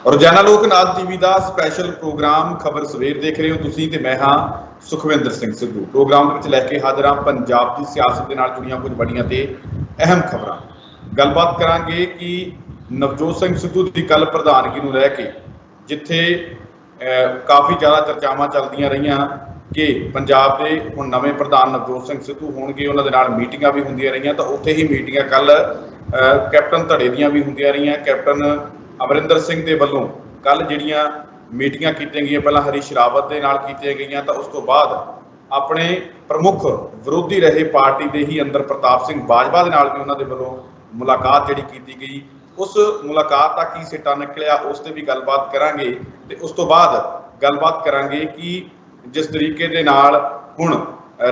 ਰੋਜ਼ਾਨਾ ਲੋਕਨਾਥ ਟੀਵੀ ਦਾ special programme ਖਬਰ ਸਵੇਰ ਦੇਖ ਰਹੇ ਹੋ ਤੁਸੀਂ ਤੇ ਮੈਂ ਹਾਂ ਸੁਖਵਿੰਦਰ ਸਿੰਘ ਸਿੱਧੂ। ਪ੍ਰੋਗਰਾਮ ਦੇ ਵਿੱਚ ਲੈ ਕੇ ਹਾਜ਼ਰ ਹਾਂ ਪੰਜਾਬ ਦੀ ਸਿਆਸਤ ਦੇ ਨਾਲ ਜੁੜੀਆਂ ਕੁਝ ਬੜੀਆਂ ਤੇ ਅਹਿਮ ਖਬਰਾਂ। ਗੱਲਬਾਤ ਕਰਾਂਗੇ ਕਿ ਨਵਜੋਤ ਸਿੰਘ ਸਿੱਧੂ ਦੀ ਕੱਲ ਪ੍ਰਧਾਨਗੀ ਨੂੰ ਲੈ ਕੇ ਜਿੱਥੇ ਕਾਫੀ ਜ਼ਿਆਦਾ ਚਰਚਾਵਾਂ ਚੱਲਦੀਆਂ ਰਹੀਆਂ ਕਿ ਪੰਜਾਬ ਦੇ ਹੁਣ ਨਵੇਂ ਪ੍ਰਧਾਨ ਨਵਜੋਤ ਸਿੰਘ ਸਿੱਧੂ ਹੋਣਗੇ, ਉਹਨਾਂ ਦੇ ਨਾਲ ਮੀਟਿੰਗਾਂ ਵੀ ਹੁੰਦੀਆਂ ਰਹੀਆਂ, ਤਾਂ ਉੱਥੇ ਹੀ ਮੀਟਿੰਗਾਂ ਕੱਲ ਕੈਪਟਨ ਧੜੇ ਦੀਆਂ ਵੀ ਹੁੰਦੀਆਂ ਰਹੀਆਂ। ਕੈਪਟਨ ਅਮਰਿੰਦਰ ਸਿੰਘ ਦੇ ਵੱਲੋਂ ਕੱਲ ਜਿਹੜੀਆਂ ਮੀਟਿੰਗਾਂ ਕੀਤੀਆਂ ਗਈਆਂ, ਪਹਿਲਾਂ ਹਰੀਸ਼ ਰਾਵਤ ਦੇ ਨਾਲ ਕੀਤੀਆਂ ਗਈਆਂ, ਤਾਂ ਉਸ ਤੋਂ ਬਾਅਦ ਆਪਣੇ ਪ੍ਰਮੁੱਖ ਵਿਰੋਧੀ ਰਹੇ ਪਾਰਟੀ ਦੇ ਹੀ ਅੰਦਰ ਪ੍ਰਤਾਪ ਸਿੰਘ ਬਾਜਵਾ ਦੇ ਨਾਲ ਵੀ ਉਹਨਾਂ ਦੇ ਵੱਲੋਂ ਮੁਲਾਕਾਤ ਜਿਹੜੀ ਕੀਤੀ ਗਈ। ਉਸ ਮੁਲਾਕਾਤ ਦਾ ਕੀ ਸਿੱਟਾ ਨਿਕਲਿਆ ਉਸ ਤੇ ਵੀ ਗੱਲਬਾਤ ਕਰਾਂਗੇ ਤੇ ਉਸ ਤੋਂ ਬਾਅਦ ਗੱਲਬਾਤ ਕਰਾਂਗੇ ਕਿ ਜਿਸ ਤਰੀਕੇ ਦੇ ਨਾਲ ਹੁਣ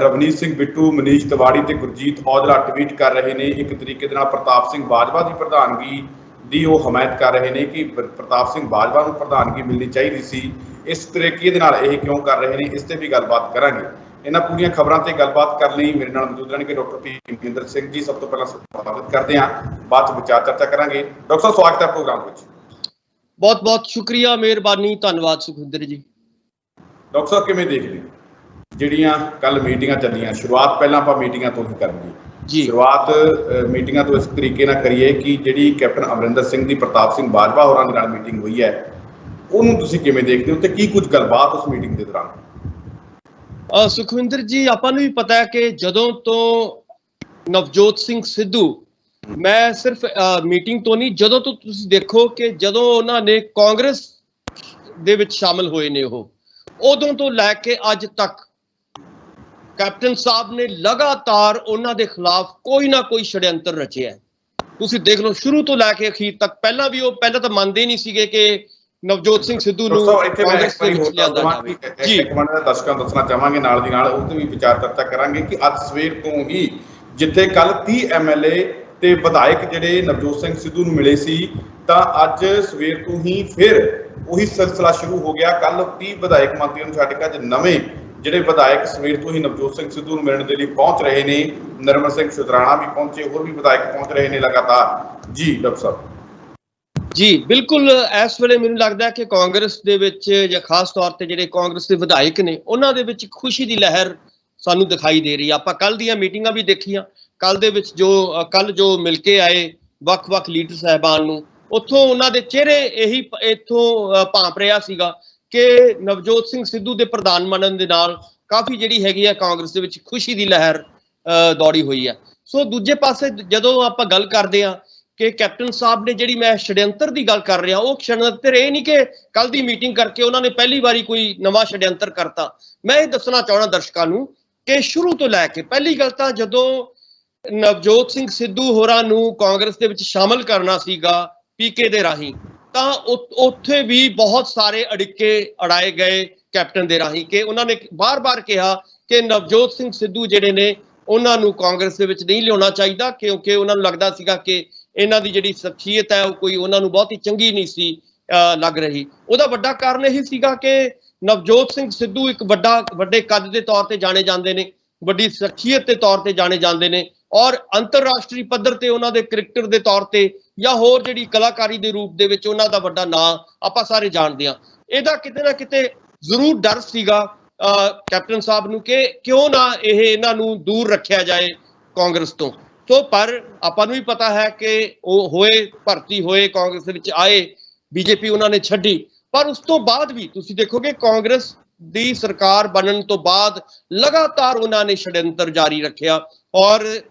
ਰਵਨੀਤ ਸਿੰਘ ਬਿੱਟੂ, ਮਨੀਸ਼ ਤਿਵਾੜੀ ਤੇ ਗੁਰਜੀਤ ਔਜਲਾ ਟਵੀਟ ਕਰ ਰਹੇ ਨੇ, ਇੱਕ ਤਰੀਕੇ ਦੇ ਨਾਲ ਪ੍ਰਤਾਪ ਸਿੰਘ ਬਾਜਵਾ ਦੀ ਪ੍ਰਧਾਨਗੀ ਦੀ ਉਹ ਹਮਾਇਤ ਕਰ ਰਹੇ ਨੇ ਕਿ ਪ੍ਰਤਾਪ ਸਿੰਘ ਬਾਜਵਾ ਨੂੰ ਪ੍ਰਧਾਨਗੀ ਮਿਲਣੀ ਚਾਹੀਦੀ ਸੀ। ਇਸ ਤਰੀਕੇ ਦੇ ਨਾਲ ਇਹ ਕਿਉਂ ਕਰ ਰਹੇ ਨੇ, ਇਸ ਤੇ ਵੀ ਗੱਲਬਾਤ ਕਰਾਂਗੇ। ਇਹਨਾਂ ਪੂਰੀਆਂ ਖਬਰਾਂ ਤੇ ਗੱਲਬਾਤ ਕਰਨ ਲਈ ਮੇਰੇ ਨਾਲ ਮੌਜੂਦ ਰਹਿਣਗੇ ਡਾਕਟਰ ਭੀਮਿੰਦਰ ਸਿੰਘ ਜੀ। ਸਭ ਤੋਂ ਪਹਿਲਾਂ ਸਵਾਗਤ ਕਰਦੇ ਹਾਂ, ਬਾਅਦ ਚ ਵਿਚਾਰ ਚਰਚਾ ਕਰਾਂਗੇ। ਡਾਕਟਰ ਸਾਹਿਬ ਸਵਾਗਤ ਹੈ ਪ੍ਰੋਗਰਾਮ ਵਿੱਚ। ਬਹੁਤ ਬਹੁਤ ਸ਼ੁਕਰੀਆ, ਮਿਹਰਬਾਨੀ, ਧੰਨਵਾਦ ਸੁਖਵਿੰਦਰ ਜੀ। ਡਾਕਟਰ ਸਾਹਿਬ ਕਿਵੇਂ ਦੇਖਦੇ ਜਿਹੜੀਆਂ ਕੱਲ ਮੀਟਿੰਗਾਂ ਚੱਲੀਆਂ? ਸ਼ੁਰੂਆਤ ਪਹਿਲਾਂ ਆਪਾਂ ਮੀਟਿੰਗਾਂ ਤੋਂ ਹੀ ਕਰਾਂਗੇ ਜੀ। ਸ਼ੁਰੂਆਤ ਮੀਟਿੰਗਾਂ ਤੋਂ ਇਸ ਤਰੀਕੇ ਨਾਲ ਕਰੀਏ ਕਿ ਜਿਹੜੀ ਕੈਪਟਨ ਅਮਰਿੰਦਰ ਸਿੰਘ ਦੀ ਪ੍ਰਤਾਪ ਸਿੰਘ ਬਾਜਵਾ ਹੋਰਾਂ ਦੇ ਨਾਲ ਮੀਟਿੰਗ ਹੋਈ ਹੈ, ਉਹਨੂੰ ਤੁਸੀਂ ਕਿਵੇਂ ਦੇਖਦੇ ਹੋ ਤੇ ਕੀ ਕੁਝ ਗੱਲਬਾਤ ਉਸ ਮੀਟਿੰਗ ਦੇ ਦੌਰਾਨ? ਸੁਖਵਿੰਦਰ ਜੀ, ਆਪਾਂ ਨੂੰ ਵੀ ਪਤਾ ਹੈ ਕਿ ਜਦੋਂ ਤੋਂ ਨਵਜੋਤ ਸਿੰਘ ਸਿੱਧੂ, ਮੈਂ ਸਿਰਫ ਮੀਟਿੰਗ ਤੋਂ ਨਹੀਂ, ਜਦੋਂ ਤੋਂ ਤੁਸੀਂ ਦੇਖੋ ਕਿ ਜਦੋਂ ਉਹਨਾਂ ਨੇ ਕਾਂਗਰਸ ਦੇ ਵਿੱਚ ਸ਼ਾਮਲ ਹੋਏ ਨੇ, ਉਹ ਉਦੋਂ ਤੋਂ ਲੈ ਕੇ ਅੱਜ ਤੱਕ ਕੈਪਟਨ ਸਾਹਿਬ ਨੇ ਲਗਾਤਾਰ ਉਹਨਾਂ ਦੇ ਖਿਲਾਫ ਕੋਈ ਨਾ ਕੋਈ षड्यंत्र ਰਚਿਆ। ਤੁਸੀਂ ਦੇਖ ਲਓ ਸ਼ੁਰੂ ਤੋਂ ਲੈ ਕੇ ਅਖੀਰ ਤੱਕ। ਪਹਿਲਾਂ ਤਾਂ ਮੰਨਦੇ ਨਹੀਂ ਸੀਗੇ ਕਿ ਨਵਜੋਤ ਸਿੰਘ ਸਿੱਧੂ ਨੂੰ ਕਾਂਗਰਸ ਦੇ ਵਿੱਚ ਲਿਆਂਦਾ ਜਾਵੇ ਜੀ। ਇੱਕ ਮਿੰਟ ਦਰਸ਼ਕਾਂ ਨੂੰ ਦੱਸਣਾ ਚਾਹਾਂਗੇ, ਨਾਲ ਦੀ ਨਾਲ ਉਹ ਤੇ ਵੀ ਵਿਚਾਰ ਚਰਚਾ ਕਰਾਂਗੇ ਕਿ ਅੱਜ ਸਵੇਰ ਤੋਂ ਹੀ ਜਿੱਥੇ ਕੱਲ 30 MLA ਤੇ ਵਿਧਾਇਕ ਜਿਹੜੇ ਨਵਜੋਤ ਸਿੰਘ ਸਿੱਧੂ ਨੂੰ ਮਿਲੇ ਸੀ, ਤਾਂ ਅੱਜ ਸਵੇਰ ਤੋਂ ਹੀ ਫਿਰ ਉਹੀ ਸਿਲਸਿਲਾ ਸ਼ੁਰੂ ਹੋ ਗਿਆ। ਕੱਲ 30 ਵਿਧਾਇਕ ਮੰਤਰੀਆਂ ਨੂੰ ਛੱਡ ਕੇ ਅੱਜ ਨਵੇਂ ਜਿਹੜੇ ਵਿਧਾਇਕ ਸਵੇਰ ਤੋਂ ਹੀ ਨਵਜੋਤ ਸਿੰਘ ਸਿੱਧੂ ਨੂੰ ਮਿਲਣ ਦੇ ਲਈ ਪਹੁੰਚ ਰਹੇ ਨੇ। ਨਿਰਮਲ ਸਿੰਘ ਸ਼ੁਤਰਾਣਾ ਵੀ ਪਹੁੰਚੇ, ਹੋਰ ਵੀ ਵਿਧਾਇਕ ਪਹੁੰਚ ਰਹੇ ਨੇ ਲਗਾਤਾਰ ਜੀ। ਡਾਕਟਰ ਸਾਹਿਬ ਜੀ ਬਿਲਕੁਲ, ਇਸ ਵੇਲੇ ਮੈਨੂੰ ਲੱਗਦਾ ਕਿ ਕਾਂਗਰਸ ਦੇ ਵਿੱਚ ਜਾਂ ਖਾਸ ਤੌਰ ਤੇ ਜਿਹੜੇ ਕਾਂਗਰਸ ਦੇ ਵਿਧਾਇਕ ਨੇ, ਉਹਨਾਂ ਦੇ ਵਿੱਚ ਖੁਸ਼ੀ ਦੀ ਲਹਿਰ ਸਾਨੂੰ ਦਿਖਾਈ ਦੇ ਰਹੀ ਹੈ। ਆਪਾਂ ਕੱਲ ਦੀਆਂ ਮੀਟਿੰਗਾਂ ਵੀ ਦੇਖੀਆਂ, ਕੱਲ ਦੇ ਵਿੱਚ ਜੋ ਮਿਲ ਕੇ ਆਏ ਵੱਖ-ਵੱਖ ਲੀਡਰ ਸਾਹਿਬਾਨ ਨੂੰ, ਉੱਥੋਂ ਉਹਨਾਂ ਦੇ ਚਿਹਰੇ ਇਹੀ ਇੱਥੋਂ ਭਾਂਪ ਰਿਹਾ ਸੀਗਾ ਕਿ ਨਵਜੋਤ ਸਿੰਘ ਸਿੱਧੂ ਦੇ ਪ੍ਰਧਾਨ ਬਣਨ ਦੇ ਨਾਲ ਕਾਫੀ ਜਿਹੜੀ ਹੈਗੀ ਹੈ ਕਾਂਗਰਸ ਦੇ ਵਿੱਚ ਖੁਸ਼ੀ ਦੀ ਲਹਿਰ ਦੌੜੀ ਹੋਈ ਹੈ। ਸੋ ਦੂਜੇ ਪਾਸੇ ਜਦੋਂ ਆਪਾਂ ਗੱਲ ਕਰਦੇ ਹਾਂ ਕਿ ਕੈਪਟਨ ਸਾਹਿਬ ਨੇ ਜਿਹੜੀ, ਮੈਂ षड्यंत्र ਦੀ ਗੱਲ ਕਰ ਰਿਹਾ, ਉਹ षड्यंत्र ਇਹ ਨਹੀਂ ਕਿ ਕੱਲ ਦੀ ਮੀਟਿੰਗ ਕਰਕੇ ਉਹਨਾਂ ਨੇ ਪਹਿਲੀ ਵਾਰੀ ਕੋਈ ਨਵਾਂ षड्यंत्र ਕਰਤਾ। ਮੈਂ ਇਹ ਦੱਸਣਾ ਚਾਹਣਾ ਦਰਸ਼ਕਾਂ ਨੂੰ ਕਿ ਸ਼ੁਰੂ ਤੋਂ ਲੈ ਕੇ ਪਹਿਲੀ ਗੱਲ ਤਾਂ ਜਦੋਂ ਨਵਜੋਤ ਸਿੰਘ ਸਿੱਧੂ ਹੋਰਾਂ ਨੂੰ ਕਾਂਗਰਸ ਦੇ ਵਿੱਚ ਸ਼ਾਮਲ ਕਰਨਾ ਸੀਗਾ ਪੀਕੇ ਦੇ ਰਾਹੀਂ, ਤਾਂ ਉੱਥੇ ਵੀ ਬਹੁਤ ਸਾਰੇ ਅੜਿੱਕੇ ਅੜਾਏ ਗਏ ਕੈਪਟਨ ਦੇ ਰਾਹੀਂ ਕਿ ਉਹਨਾਂ ਨੇ ਬਾਰ-ਬਾਰ ਕਿਹਾ ਕਿ ਨਵਜੋਤ ਸਿੰਘ ਸਿੱਧੂ ਜਿਹੜੇ ਨੇ ਉਹਨਾਂ ਨੂੰ ਕਾਂਗਰਸ ਦੇ ਵਿੱਚ ਨਹੀਂ ਲਿਆਉਣਾ ਚਾਹੀਦਾ, ਕਿਉਂਕਿ ਉਹਨਾਂ ਨੂੰ ਲੱਗਦਾ ਸੀਗਾ ਕਿ ਇਹਨਾਂ ਦੀ ਜਿਹੜੀ ਸ਼ਖਸੀਅਤ ਹੈ ਉਹ ਕੋਈ ਉਹਨਾਂ ਨੂੰ ਬਹੁਤ ਹੀ ਚੰਗੀ ਨਹੀਂ ਸੀ ਲੱਗ ਰਹੀ। ਉਹਦਾ ਵੱਡਾ ਕਾਰਨ ਇਹ ਸੀਗਾ ਕਿ ਨਵਜੋਤ ਸਿੰਘ ਸਿੱਧੂ ਇੱਕ ਵੱਡੇ ਕੱਦ ਦੇ ਤੌਰ ਤੇ ਜਾਣੇ ਜਾਂਦੇ ਨੇ, ਵੱਡੀ ਸ਼ਖਸੀਅਤ ਦੇ ਤੌਰ ਤੇ ਜਾਣੇ ਜਾਂਦੇ ਨੇ, ਔਰ ਅੰਤਰਰਾਸ਼ਟਰੀ ਪੱਧਰ ਤੇ ਉਹਨਾਂ ਦੇ ਕ੍ਰਿਕਟਰ ਦੇ ਤੌਰ ਤੇ ਜਾਂ ਹੋਰ ਜਿਹੜੀ ਕਲਾਕਾਰੀ ਦੇ ਰੂਪ ਦੇ ਵਿੱਚ ਉਹਨਾਂ ਦਾ ਵੱਡਾ ਨਾਂ ਆਪਾਂ ਸਾਰੇ ਜਾਣਦੇ ਹਾਂ। ਇਹਦਾ ਕਿਤੇ ਨਾ ਕਿਤੇ ਜ਼ਰੂਰ ਡਰ ਸੀਗਾ ਕੈਪਟਨ ਸਾਹਿਬ ਨੂੰ ਕਿ ਕਿਉਂ ਨਾ ਇਹਨਾਂ ਨੂੰ ਦੂਰ ਰੱਖਿਆ ਜਾਏ ਕਾਂਗਰਸ ਤੋਂ। ਸੋ ਪਰ ਆਪਾਂ ਨੂੰ ਵੀ ਪਤਾ ਹੈ ਕਿ ਉਹ ਭਰਤੀ ਹੋਏ, ਕਾਂਗਰਸ ਦੇ ਵਿੱਚ ਆਏ, ਬੀਜੇਪੀ ਉਹਨਾਂ ਨੇ ਛੱਡੀ, ਪਰ ਉਸ ਤੋਂ ਬਾਅਦ ਵੀ ਤੁਸੀਂ ਦੇਖੋਗੇ ਕਾਂਗਰਸ ਦੀ ਸਰਕਾਰ ਬਣਨ ਤੋਂ ਬਾਅਦ ਲਗਾਤਾਰ ਉਹਨਾਂ ਨੇ षड्यंत्र ਜਾਰੀ ਰੱਖਿਆ। ਔਰ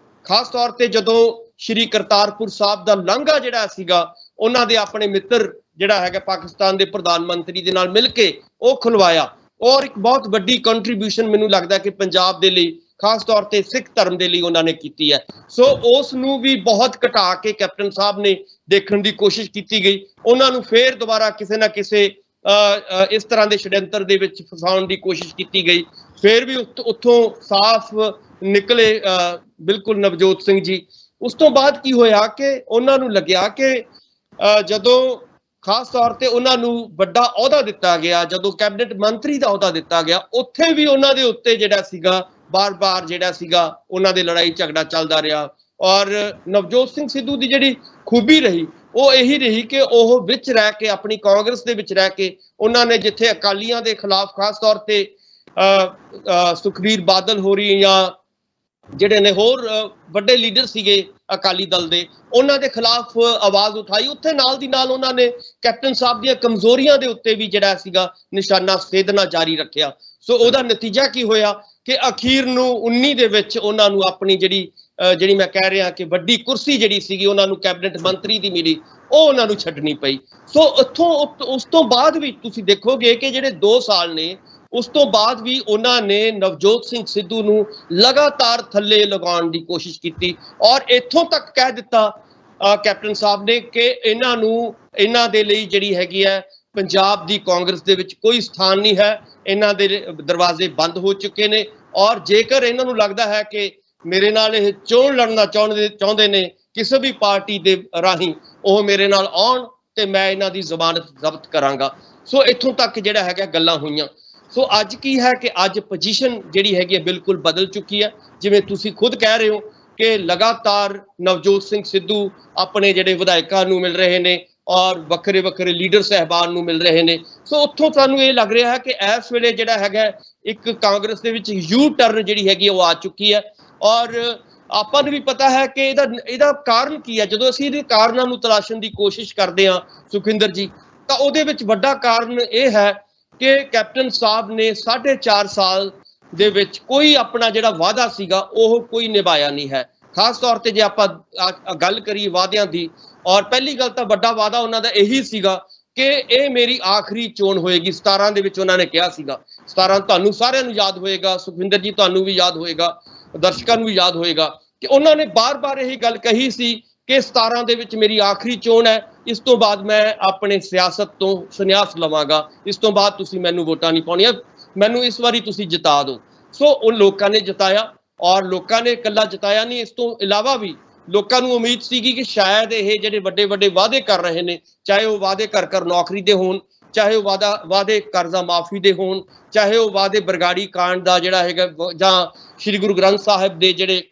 ਖਾਸ ਤੌਰ ਤੇ ਜਦੋਂ ਸ਼੍ਰੀ ਕਰਤਾਰਪੁਰ ਸਾਹਿਬ ਦਾ ਲਾਂਘਾ ਜਿਹੜਾ ਸੀਗਾ, ਉਹਨਾਂ ਦੇ ਆਪਣੇ ਮਿੱਤਰ ਜਿਹੜਾ ਹੈਗਾ ਪਾਕਿਸਤਾਨ ਦੇ ਪ੍ਰਧਾਨ ਮੰਤਰੀ ਦੇ ਨਾਲ ਮਿਲ ਕੇ ਉਹ ਖੁਲਵਾਇਆ, ਔਰ ਇੱਕ ਬਹੁਤ ਵੱਡੀ ਕੰਟਰੀਬਿਊਸ਼ਨ ਮੈਨੂੰ ਲੱਗਦਾ ਕਿ ਪੰਜਾਬ ਦੇ ਲਈ, ਖਾਸ ਤੌਰ ਤੇ ਸਿੱਖ ਧਰਮ ਦੇ ਲਈ ਉਹਨਾਂ ਨੇ ਕੀਤੀ ਹੈ। ਸੋ ਉਸ ਨੂੰ ਵੀ ਬਹੁਤ ਘਟਾ ਕੇ ਕੈਪਟਨ ਸਾਹਿਬ ਨੇ ਦੇਖਣ ਦੀ ਕੋਸ਼ਿਸ਼ ਕੀਤੀ ਗਈ। ਉਹਨਾਂ ਨੂੰ ਫੇਰ ਦੁਬਾਰਾ ਕਿਸੇ ਨਾ ਕਿਸੇ ਇਸ ਤਰ੍ਹਾਂ ਦੇ षड्यंत्र ਦੇ ਵਿੱਚ ਫਸਾਉਣ ਦੀ ਕੋਸ਼ਿਸ਼ ਕੀਤੀ ਗਈ। ਫੇਰ ਵੀ ਉੱਥੋਂ ਸਾਫ਼ ਨਿਕਲੇ ਬਿਲਕੁਲ ਨਵਜੋਤ ਸਿੰਘ ਜੀ। ਉਸ ਤੋਂ ਬਾਅਦ ਕੀ ਹੋਇਆ ਕਿ ਉਹਨਾਂ ਨੂੰ ਲੱਗਿਆ ਕਿ ਜਦੋਂ ਖਾਸ ਤੌਰ ਤੇ ਉਹਨਾਂ ਨੂੰ ਵੱਡਾ ਅਹੁਦਾ ਦਿੱਤਾ ਗਿਆ, ਜਦੋਂ ਕੈਬਨਿਟ ਮੰਤਰੀ ਦਾ ਅਹੁਦਾ ਦਿੱਤਾ ਗਿਆ, ਉੱਥੇ ਵੀ ਉਹਨਾਂ ਦੇ ਉੱਤੇ ਜਿਹੜਾ ਸੀਗਾ ਬਾਰ-ਬਾਰ ਜਿਹੜਾ ਸੀਗਾ ਉਹਨਾਂ ਦੇ ਲੜਾਈ ਝਗੜਾ ਚੱਲਦਾ ਰਿਹਾ। ਔਰ ਨਵਜੋਤ ਸਿੰਘ ਸਿੱਧੂ ਦੀ ਜਿਹੜੀ ਖੂਬੀ ਰਹੀ ਉਹ ਇਹੀ ਰਹੀ ਕਿ ਉਹ ਵਿੱਚ ਰਹਿ ਕੇ ਆਪਣੀ ਕਾਂਗਰਸ ਦੇ ਵਿੱਚ ਰਹਿ ਕੇ ਉਹਨਾਂ ਨੇ ਜਿੱਥੇ ਅਕਾਲੀਆਂ ਦੇ ਖਿਲਾਫ ਖਾਸ ਤੌਰ ਤੇ ਸੁਖਬੀਰ ਬਾਦਲ ਹੋਰੀ ਜਾਂ ਜਿਹੜੇ ਨੇ ਹੋਰ ਵੱਡੇ ਲੀਡਰ ਸੀਗੇ ਅਕਾਲੀ ਦਲ ਦੇ, ਉਹਨਾਂ ਦੇ ਖਿਲਾਫ ਆਵਾਜ਼ ਉਠਾਈ, ਉੱਥੇ ਨਾਲ ਦੀ ਨਾਲ ਉਹਨਾਂ ਨੇ ਕੈਪਟਨ ਸਾਹਿਬ ਦੀਆਂ ਕਮਜ਼ੋਰੀਆਂ ਦੇ ਉੱਤੇ ਵੀ ਜਿਹੜਾ ਸੀਗਾ ਨਿਸ਼ਾਨਾ ਸੇਧਣਾ ਜਾਰੀ ਰੱਖਿਆ। ਸੋ ਉਹਦਾ ਨਤੀਜਾ ਕੀ ਹੋਇਆ ਕਿ ਅਖੀਰ ਨੂੰ 19 ਦੇ ਵਿੱਚ ਉਹਨਾਂ ਨੂੰ ਆਪਣੀ ਜਿਹੜੀ ਮੈਂ ਕਹਿ ਰਿਹਾ ਕਿ ਵੱਡੀ ਕੁਰਸੀ ਜਿਹੜੀ ਸੀਗੀ ਉਹਨਾਂ ਨੂੰ ਕੈਬਨਿਟ ਮੰਤਰੀ ਦੀ ਮਿਲੀ, ਉਹ ਉਹਨਾਂ ਨੂੰ ਛੱਡਣੀ ਪਈ। ਸੋ ਉਸ ਤੋਂ ਬਾਅਦ ਵੀ ਤੁਸੀਂ ਦੇਖੋਗੇ ਕਿ ਜਿਹੜੇ 2 ਸਾਲ ਨੇ ਉਸ ਤੋਂ ਬਾਅਦ ਵੀ ਉਹਨਾਂ ਨੇ ਨਵਜੋਤ ਸਿੰਘ ਸਿੱਧੂ ਨੂੰ ਲਗਾਤਾਰ ਥੱਲੇ ਲਗਾਉਣ ਦੀ ਕੋਸ਼ਿਸ਼ ਕੀਤੀ ਔਰ ਇੱਥੋਂ ਤੱਕ ਕਹਿ ਦਿੱਤਾ ਕੈਪਟਨ ਸਾਹਿਬ ਨੇ ਕਿ ਇਹਨਾਂ ਦੇ ਲਈ ਜਿਹੜੀ ਹੈਗੀ ਹੈ ਪੰਜਾਬ ਦੀ ਕਾਂਗਰਸ ਦੇ ਵਿੱਚ ਕੋਈ ਸਥਾਨ ਨਹੀਂ ਹੈ, ਇਹਨਾਂ ਦੇ ਦਰਵਾਜ਼ੇ ਬੰਦ ਹੋ ਚੁੱਕੇ ਨੇ ਔਰ ਜੇਕਰ ਇਹਨਾਂ ਨੂੰ ਲੱਗਦਾ ਹੈ ਕਿ ਮੇਰੇ ਨਾਲ ਇਹ ਚੋਣ ਲੜਨਾ ਚਾਹੁੰਦੇ ਨੇ ਕਿਸੇ ਵੀ ਪਾਰਟੀ ਦੇ ਰਾਹੀਂ, ਉਹ ਮੇਰੇ ਨਾਲ ਆਉਣ ਤੇ ਮੈਂ ਇਹਨਾਂ ਦੀ ਜ਼ਮਾਨਤ ਜ਼ਬਤ ਕਰਾਂਗਾ। ਸੋ ਇੱਥੋਂ ਤੱਕ ਜਿਹੜਾ ਹੈਗਾ ਗੱਲਾਂ ਹੋਈਆਂ। ਸੋ ਅੱਜ ਕੀ ਹੈ ਕਿ ਅੱਜ ਪੋਜੀਸ਼ਨ ਜਿਹੜੀ ਹੈਗੀ ਹੈ ਬਿਲਕੁਲ ਬਦਲ ਚੁੱਕੀ ਹੈ। ਜਿਵੇਂ ਤੁਸੀਂ ਖੁਦ ਕਹਿ ਰਹੇ ਹੋ ਕਿ ਲਗਾਤਾਰ ਨਵਜੋਤ ਸਿੰਘ ਸਿੱਧੂ ਆਪਣੇ ਜਿਹੜੇ ਵਿਧਾਇਕਾਂ ਨੂੰ ਮਿਲ ਰਹੇ ਨੇ ਔਰ ਵੱਖਰੇ ਲੀਡਰ ਸਹਿਬਾਨ ਨੂੰ ਮਿਲ ਰਹੇ ਨੇ। ਸੋ ਉੱਥੋਂ ਸਾਨੂੰ ਇਹ ਲੱਗ ਰਿਹਾ ਹੈ ਕਿ ਇਸ ਵੇਲੇ ਜਿਹੜਾ ਹੈਗਾ ਇੱਕ ਕਾਂਗਰਸ ਦੇ ਵਿੱਚ ਯੂ ਟਰਨ ਜਿਹੜੀ ਹੈਗੀ ਉਹ ਆ ਚੁੱਕੀ ਹੈ ਔਰ ਆਪਾਂ ਨੂੰ ਵੀ ਪਤਾ ਹੈ ਕਿ ਇਹਦਾ ਕਾਰਨ ਕੀ ਹੈ। ਜਦੋਂ ਅਸੀਂ ਇਹਦੇ ਕਾਰਨਾਂ ਨੂੰ ਤਲਾਸ਼ਣ ਦੀ ਕੋਸ਼ਿਸ਼ ਕਰਦੇ ਹਾਂ ਸੁਖਵਿੰਦਰ ਜੀ, ਤਾਂ ਉਹਦੇ ਵਿੱਚ ਵੱਡਾ ਕਾਰਨ ਇਹ ਹੈ ਕਿ ਕੈਪਟਨ ਸਾਹਿਬ ਨੇ 4.5 ਸਾਲ ਦੇ ਵਿੱਚ ਕੋਈ ਆਪਣਾ ਜਿਹੜਾ ਵਾਅਦਾ ਸੀਗਾ ਉਹ ਕੋਈ ਨਿਭਾਇਆ ਨਹੀਂ ਹੈ। ਖਾਸ ਤੌਰ ਤੇ ਜੇ ਆਪਾਂ ਗੱਲ ਕਰੀਏ ਵਾਅਦਿਆਂ ਦੀ, ਔਰ ਪਹਿਲੀ ਗੱਲ ਤਾਂ ਵੱਡਾ ਵਾਅਦਾ ਉਹਨਾਂ ਦਾ ਇਹੀ ਸੀਗਾ ਕਿ ਇਹ ਮੇਰੀ ਆਖਰੀ ਚੋਣ ਹੋਏਗੀ। 17 ਦੇ ਵਿੱਚ ਉਹਨਾਂ ਨੇ ਕਿਹਾ ਸੀਗਾ। 17 ਤੁਹਾਨੂੰ ਸਾਰਿਆਂ ਨੂੰ ਯਾਦ ਹੋਏਗਾ, ਸੁਖਵਿੰਦਰ ਜੀ ਤੁਹਾਨੂੰ ਵੀ ਯਾਦ ਹੋਏਗਾ, ਦਰਸ਼ਕਾਂ ਨੂੰ ਵੀ ਯਾਦ ਹੋਏਗਾ ਕਿ ਉਹਨਾਂ ਨੇ ਬਾਰ-ਬਾਰ ਇਹੀ ਗੱਲ ਕਹੀ ਸੀ ਕਿ 17 ਦੇ ਵਿੱਚ ਮੇਰੀ ਆਖਰੀ ਚੋਣ ਹੈ, ਇਸ ਤੋਂ ਬਾਅਦ ਮੈਂ ਆਪਣੇ ਸਿਆਸਤ ਤੋਂ ਸੰਨਿਆਸ ਲਵਾਂਗਾ, ਇਸ ਤੋਂ ਬਾਅਦ ਤੁਸੀਂ ਮੈਨੂੰ ਵੋਟਾਂ ਨਹੀਂ ਪਾਉਣੀਆਂ, ਮੈਨੂੰ ਇਸ ਵਾਰੀ ਤੁਸੀਂ ਜਿਤਾ ਦਿਓ। ਸੋ ਉਹ ਲੋਕਾਂ ਨੇ ਜਿਤਾਇਆ ਔਰ ਲੋਕਾਂ ਨੇ ਇਕੱਲਾ ਜਿਤਾਇਆ ਨਹੀਂ, ਇਸ ਤੋਂ ਇਲਾਵਾ ਵੀ ਲੋਕਾਂ ਨੂੰ ਉਮੀਦ ਸੀਗੀ ਕਿ ਸ਼ਾਇਦ ਇਹ ਜਿਹੜੇ ਵੱਡੇ ਵਾਅਦੇ ਕਰ ਰਹੇ ਨੇ, ਚਾਹੇ ਉਹ ਵਾਅਦੇ ਕਰ ਨੌਕਰੀ ਦੇ ਹੋਣ, ਚਾਹੇ ਉਹ ਵਾਅਦੇ ਕਰਜ਼ਾ ਮਾਫੀ ਦੇ ਹੋਣ, ਚਾਹੇ ਉਹ ਵਾਅਦੇ ਬਰਗਾੜੀ ਕਾਂਡ ਦਾ ਜਿਹੜਾ ਹੈਗਾ, ਜਾਂ ਸ਼੍ਰੀ ਗੁਰੂ ਗ੍ਰੰਥ ਸਾਹਿਬ ਦੇ ਜਿਹੜੇ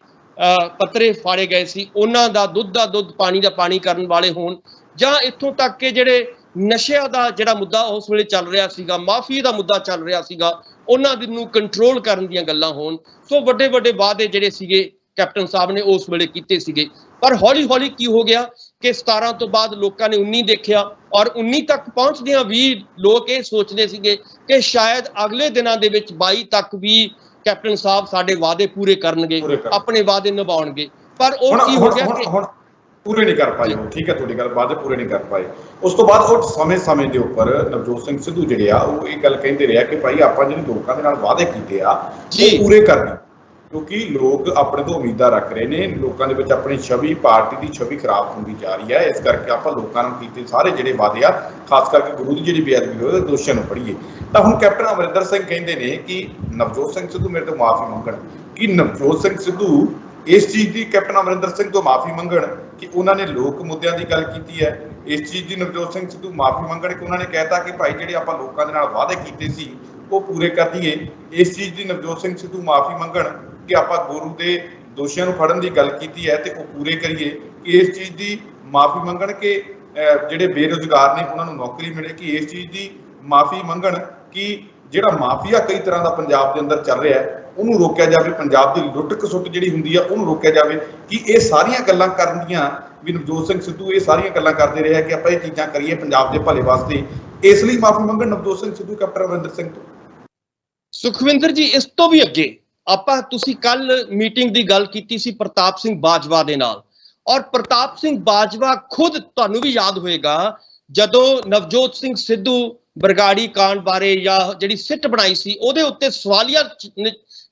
ਪੱਤਰੇ ਫਾੜੇ ਗਏ ਸੀ ਉਹਨਾਂ ਦਾ ਦੁੱਧ ਪਾਣੀ ਦਾ ਪਾਣੀ ਕਰਨ ਵਾਲੇ ਹੋਣ, ਜਾਂ ਇੱਥੋਂ ਤੱਕ ਕਿ ਜਿਹੜੇ ਨਸ਼ਿਆਂ ਦਾ ਜਿਹੜਾ ਮੁੱਦਾ ਉਸ ਵੇਲੇ ਚੱਲ ਰਿਹਾ ਸੀਗਾ, ਮਾਫੀ ਦਾ ਮੁੱਦਾ ਚੱਲ ਰਿਹਾ ਸੀਗਾ, ਉਹਨਾਂ ਨੂੰ ਕੰਟਰੋਲ ਕਰਨ ਦੀਆਂ ਗੱਲਾਂ ਹੋਣ। ਸੋ ਵੱਡੇ ਵਾਅਦੇ ਜਿਹੜੇ ਸੀਗੇ ਕੈਪਟਨ ਸਾਹਿਬ ਨੇ ਉਸ ਵੇਲੇ ਕੀਤੇ ਸੀਗੇ। ਪਰ ਹੌਲੀ ਕੀ ਹੋ ਗਿਆ ਕਿ 17 ਤੋਂ ਬਾਅਦ ਲੋਕਾਂ ਨੇ 19 ਦੇਖਿਆ ਔਰ 19 ਤੱਕ ਪਹੁੰਚਦਿਆਂ ਵੀ ਲੋਕ ਇਹ ਸੋਚਦੇ ਸੀਗੇ ਕਿ ਸ਼ਾਇਦ ਅਗਲੇ ਦਿਨਾਂ ਦੇ ਵਿੱਚ 22 ਤੱਕ ਵੀ ਕੈਪਟਨ ਸਾਹਿਬ ਸਾਡੇ ਵਾਅਦੇ ਪੂਰੇ ਕਰਨਗੇ, ਆਪਣੇ ਵਾਅਦੇ ਨਿਭਾਉਣਗੇ। ਪਰ ਉਹ ਕੀ ਹੋ ਗਿਆ ਕਿ ਹੁਣ ਪੂਰੇ ਨਹੀਂ ਕਰ ਪਾਏ। ਠੀਕ ਹੈ, ਤੁਹਾਡੀ ਗੱਲ, ਵਾਅਦੇ ਪੂਰੇ ਨਹੀਂ ਕਰ ਪਾਏ। ਉਸ ਤੋਂ ਬਾਅਦ ਉਹ ਸਮੇਂ ਦੇ ਉੱਪਰ ਨਵਜੋਤ ਸਿੰਘ ਸਿੱਧੂ ਜਿਹੜੇ ਆ ਉਹ ਇਹ ਗੱਲ ਕਹਿੰਦੇ ਰਿਹਾ ਕਿ ਭਾਈ ਆਪਾਂ ਜਿਹੜੇ ਲੋਕਾਂ ਦੇ ਨਾਲ ਵਾਅਦੇ ਕੀਤੇ ਆ ਉਹ ਪੂਰੇ ਕਰਨੇ, ਕਿਉਂਕਿ ਲੋਕ ਆਪਣੇ ਤੋਂ ਉਮੀਦਾਂ ਰੱਖ ਰਹੇ ਨੇ। ਲੋਕਾਂ ਦੇ ਵਿੱਚ ਆਪਣੀ ਛਵੀ, ਪਾਰਟੀ ਦੀ ਛਵੀ ਖਰਾਬ ਹੁੰਦੀ ਜਾ ਰਹੀ ਹੈ। ਇਸ ਕਰਕੇ ਆਪਾਂ ਲੋਕਾਂ ਨੂੰ ਕੀਤੇ ਸਾਰੇ ਜਿਹੜੇ ਵਾਅਦੇ ਆ, ਖਾਸ ਕਰਕੇ ਗੁਰੂ ਦੀ ਜਿਹੜੀ ਬੇਅਦਬੀ ਹੋਈ ਉਹਦੇ ਦੋਸ਼ੀਆਂ ਨੂੰ ਫੜੀਏ। ਤਾਂ ਹੁਣ ਕੈਪਟਨ ਅਮਰਿੰਦਰ ਸਿੰਘ ਕਹਿੰਦੇ ਨੇ ਕਿ ਨਵਜੋਤ ਸਿੰਘ ਸਿੱਧੂ ਮੇਰੇ ਤੋਂ ਮਾਫੀ ਮੰਗਣ। ਕਿ ਨਵਜੋਤ ਸਿੰਘ ਸਿੱਧੂ ਇਸ ਚੀਜ਼ ਦੀ ਕੈਪਟਨ ਅਮਰਿੰਦਰ ਸਿੰਘ ਤੋਂ ਮਾਫੀ ਮੰਗਣ ਕਿ ਉਹਨਾਂ ਨੇ ਲੋਕ ਮੁੱਦਿਆਂ ਦੀ ਗੱਲ ਕੀਤੀ ਹੈ, ਇਸ ਚੀਜ਼ ਦੀ ਨਵਜੋਤ ਸਿੰਘ ਸਿੱਧੂ ਮਾਫੀ ਮੰਗਣ ਕਿ ਉਹਨਾਂ ਨੇ ਕਹਿਤਾ ਕਿ ਭਾਈ ਜਿਹੜੇ ਆਪਾਂ ਲੋਕਾਂ ਦੇ ਨਾਲ ਵਾਅਦੇ ਕੀਤੇ ਸੀ ਉਹ ਪੂਰੇ ਕਰ ਦਈਏ, ਇਸ ਚੀਜ਼ ਦੀ ਨਵਜੋਤ ਸਿੰਘ ਸਿੱਧੂ ਮਾਫੀ ਮੰਗਣ ਕਿ ਆਪਾਂ ਗੁਰੂ ਦੇ ਦੋਸ਼ੀਆਂ ਨੂੰ ਫੜਨ ਦੀ ਗੱਲ ਕੀਤੀ ਹੈ ਤੇ ਉਹ ਪੂਰੇ ਕਰੀਏ, ਕਿ ਇਸ ਚੀਜ਼ ਦੀ ਮਾਫੀ ਮੰਗਣ ਕਿ ਜਿਹੜੇ ਬੇਰੁਜ਼ਗਾਰ ਨੇ ਉਹਨਾਂ ਨੂੰ ਨੌਕਰੀ ਮਿਲੇ, ਕਿ ਇਸ ਚੀਜ਼ ਦੀ ਮਾਫੀ ਮੰਗਣ ਕਿ ਜਿਹੜਾ ਮਾਫੀਆ ਕਈ ਤਰ੍ਹਾਂ ਦਾ ਪੰਜਾਬ ਦੇ ਅੰਦਰ ਚੱਲ ਰਿਹਾ ਹੈ ਉਹਨੂੰ ਰੋਕਿਆ ਜਾਵੇ, ਪੰਜਾਬ ਦੀ ਲੁੱਟ ਖਸੁੱਟ ਜਿਹੜੀ ਹੁੰਦੀ ਆ ਉਹਨੂੰ ਰੋਕਿਆ ਜਾਵੇ। ਕਿ ਇਹ ਸਾਰੀਆਂ ਗੱਲਾਂ ਕਰਨ ਦੀਆਂ ਵੀ ਨਵਜੋਤ ਸਿੰਘ ਸਿੱਧੂ ਇਹ ਸਾਰੀਆਂ ਗੱਲਾਂ ਕਰਦੇ ਰਹੇ ਕਿ ਆਪਾਂ ਇਹ ਚੀਜ਼ਾਂ ਕਰੀਏ ਪੰਜਾਬ ਦੇ ਭਲੇ ਵਾਸਤੇ, ਇਸ ਲਈ ਮਾਫੀ ਮੰਗਣ ਨਵਜੋਤ ਸਿੰਘ ਸਿੱਧੂ ਕੈਪਟਨ ਅਮਰਿੰਦਰ ਸਿੰਘ ਤੋਂ। ਸੁਖਵਿੰਦਰ ਜੀ, ਇਸ ਤੋਂ ਵੀ ਅੱਗੇ ਤੁਸੀਂ ਕੱਲ ਮੀਟਿੰਗ ਦੀ ਗੱਲ ਕੀਤੀ ਸੀ ਪ੍ਰਤਾਪ ਸਿੰਘ ਬਾਜਵਾ ਦੇ ਨਾਲ, ਔਰ ਪ੍ਰਤਾਪ ਸਿੰਘ ਬਾਜਵਾ ਖੁਦ, ਤੁਹਾਨੂੰ ਵੀ ਯਾਦ ਹੋਏਗਾ, ਜਦੋਂ ਨਵਜੋਤ ਸਿੰਘ ਸਿੱਧੂ ਬਰਗਾੜੀ ਕਾਂਡ ਬਾਰੇ ਜਾਂ ਜਿਹੜੀ ਸਿੱਟ ਬਣਾਈ ਸੀ ਉਹਦੇ ਉੱਤੇ ਸਵਾਲੀਆ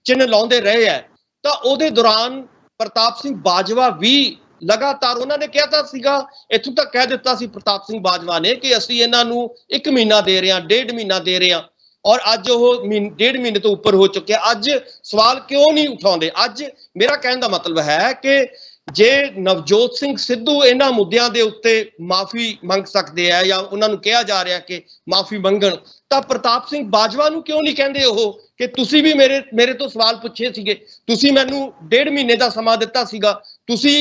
ਚਿੰਨ੍ਹ ਲਾਉਂਦੇ ਰਹੇ ਹੈ, ਤਾਂ ਉਹਦੇ ਦੌਰਾਨ ਪ੍ਰਤਾਪ ਸਿੰਘ ਬਾਜਵਾ ਵੀ ਲਗਾਤਾਰ, ਉਹਨਾਂ ਨੇ ਕਿਹਾ ਸੀਗਾ, ਇੱਥੋਂ ਤੱਕ ਕਹਿ ਦਿੱਤਾ ਸੀ ਪ੍ਰਤਾਪ ਸਿੰਘ ਬਾਜਵਾ ਨੇ ਕਿ ਅਸੀਂ ਇਹਨਾਂ ਨੂੰ 1 ਮਹੀਨਾ ਦੇ ਰਹੇ ਹਾਂ, 1.5 ਮਹੀਨਾ ਦੇ ਰਹੇ ਹਾਂ, ਔਰ ਅੱਜ ਉਹ 1.5 ਮਹੀਨੇ ਤੋਂ ਉੱਪਰ ਹੋ ਚੁੱਕਿਆ। ਅੱਜ ਸਵਾਲ ਕਿਉਂ ਨਹੀਂ ਉਠਾਉਂਦੇ? ਅੱਜ ਮੇਰਾ ਕਹਿਣ ਦਾ ਮਤਲਬ ਹੈ ਕਿ ਜੇ ਨਵਜੋਤ ਸਿੰਘ ਸਿੱਧੂ ਇਹਨਾਂ ਮੁੱਦਿਆਂ ਦੇ ਉੱਤੇ ਮਾਫੀ ਮੰਗ ਸਕਦੇ ਆ ਜਾਂ ਉਹਨਾਂ ਨੂੰ ਕਿਹਾ ਜਾ ਰਿਹਾ ਕਿ ਮਾਫੀ ਮੰਗਣ, ਤਾਂ ਪ੍ਰਤਾਪ ਸਿੰਘ ਬਾਜਵਾ ਨੂੰ ਕਿਉਂ ਨਹੀਂ ਕਹਿੰਦੇ ਉਹ ਕਿ ਤੁਸੀਂ ਵੀ ਮੇਰੇ ਤੋਂ ਸਵਾਲ ਪੁੱਛੇ ਸੀਗੇ, ਤੁਸੀਂ ਮੈਨੂੰ 1.5 ਮਹੀਨੇ ਦਾ ਸਮਾਂ ਦਿੱਤਾ ਸੀਗਾ, ਤੁਸੀਂ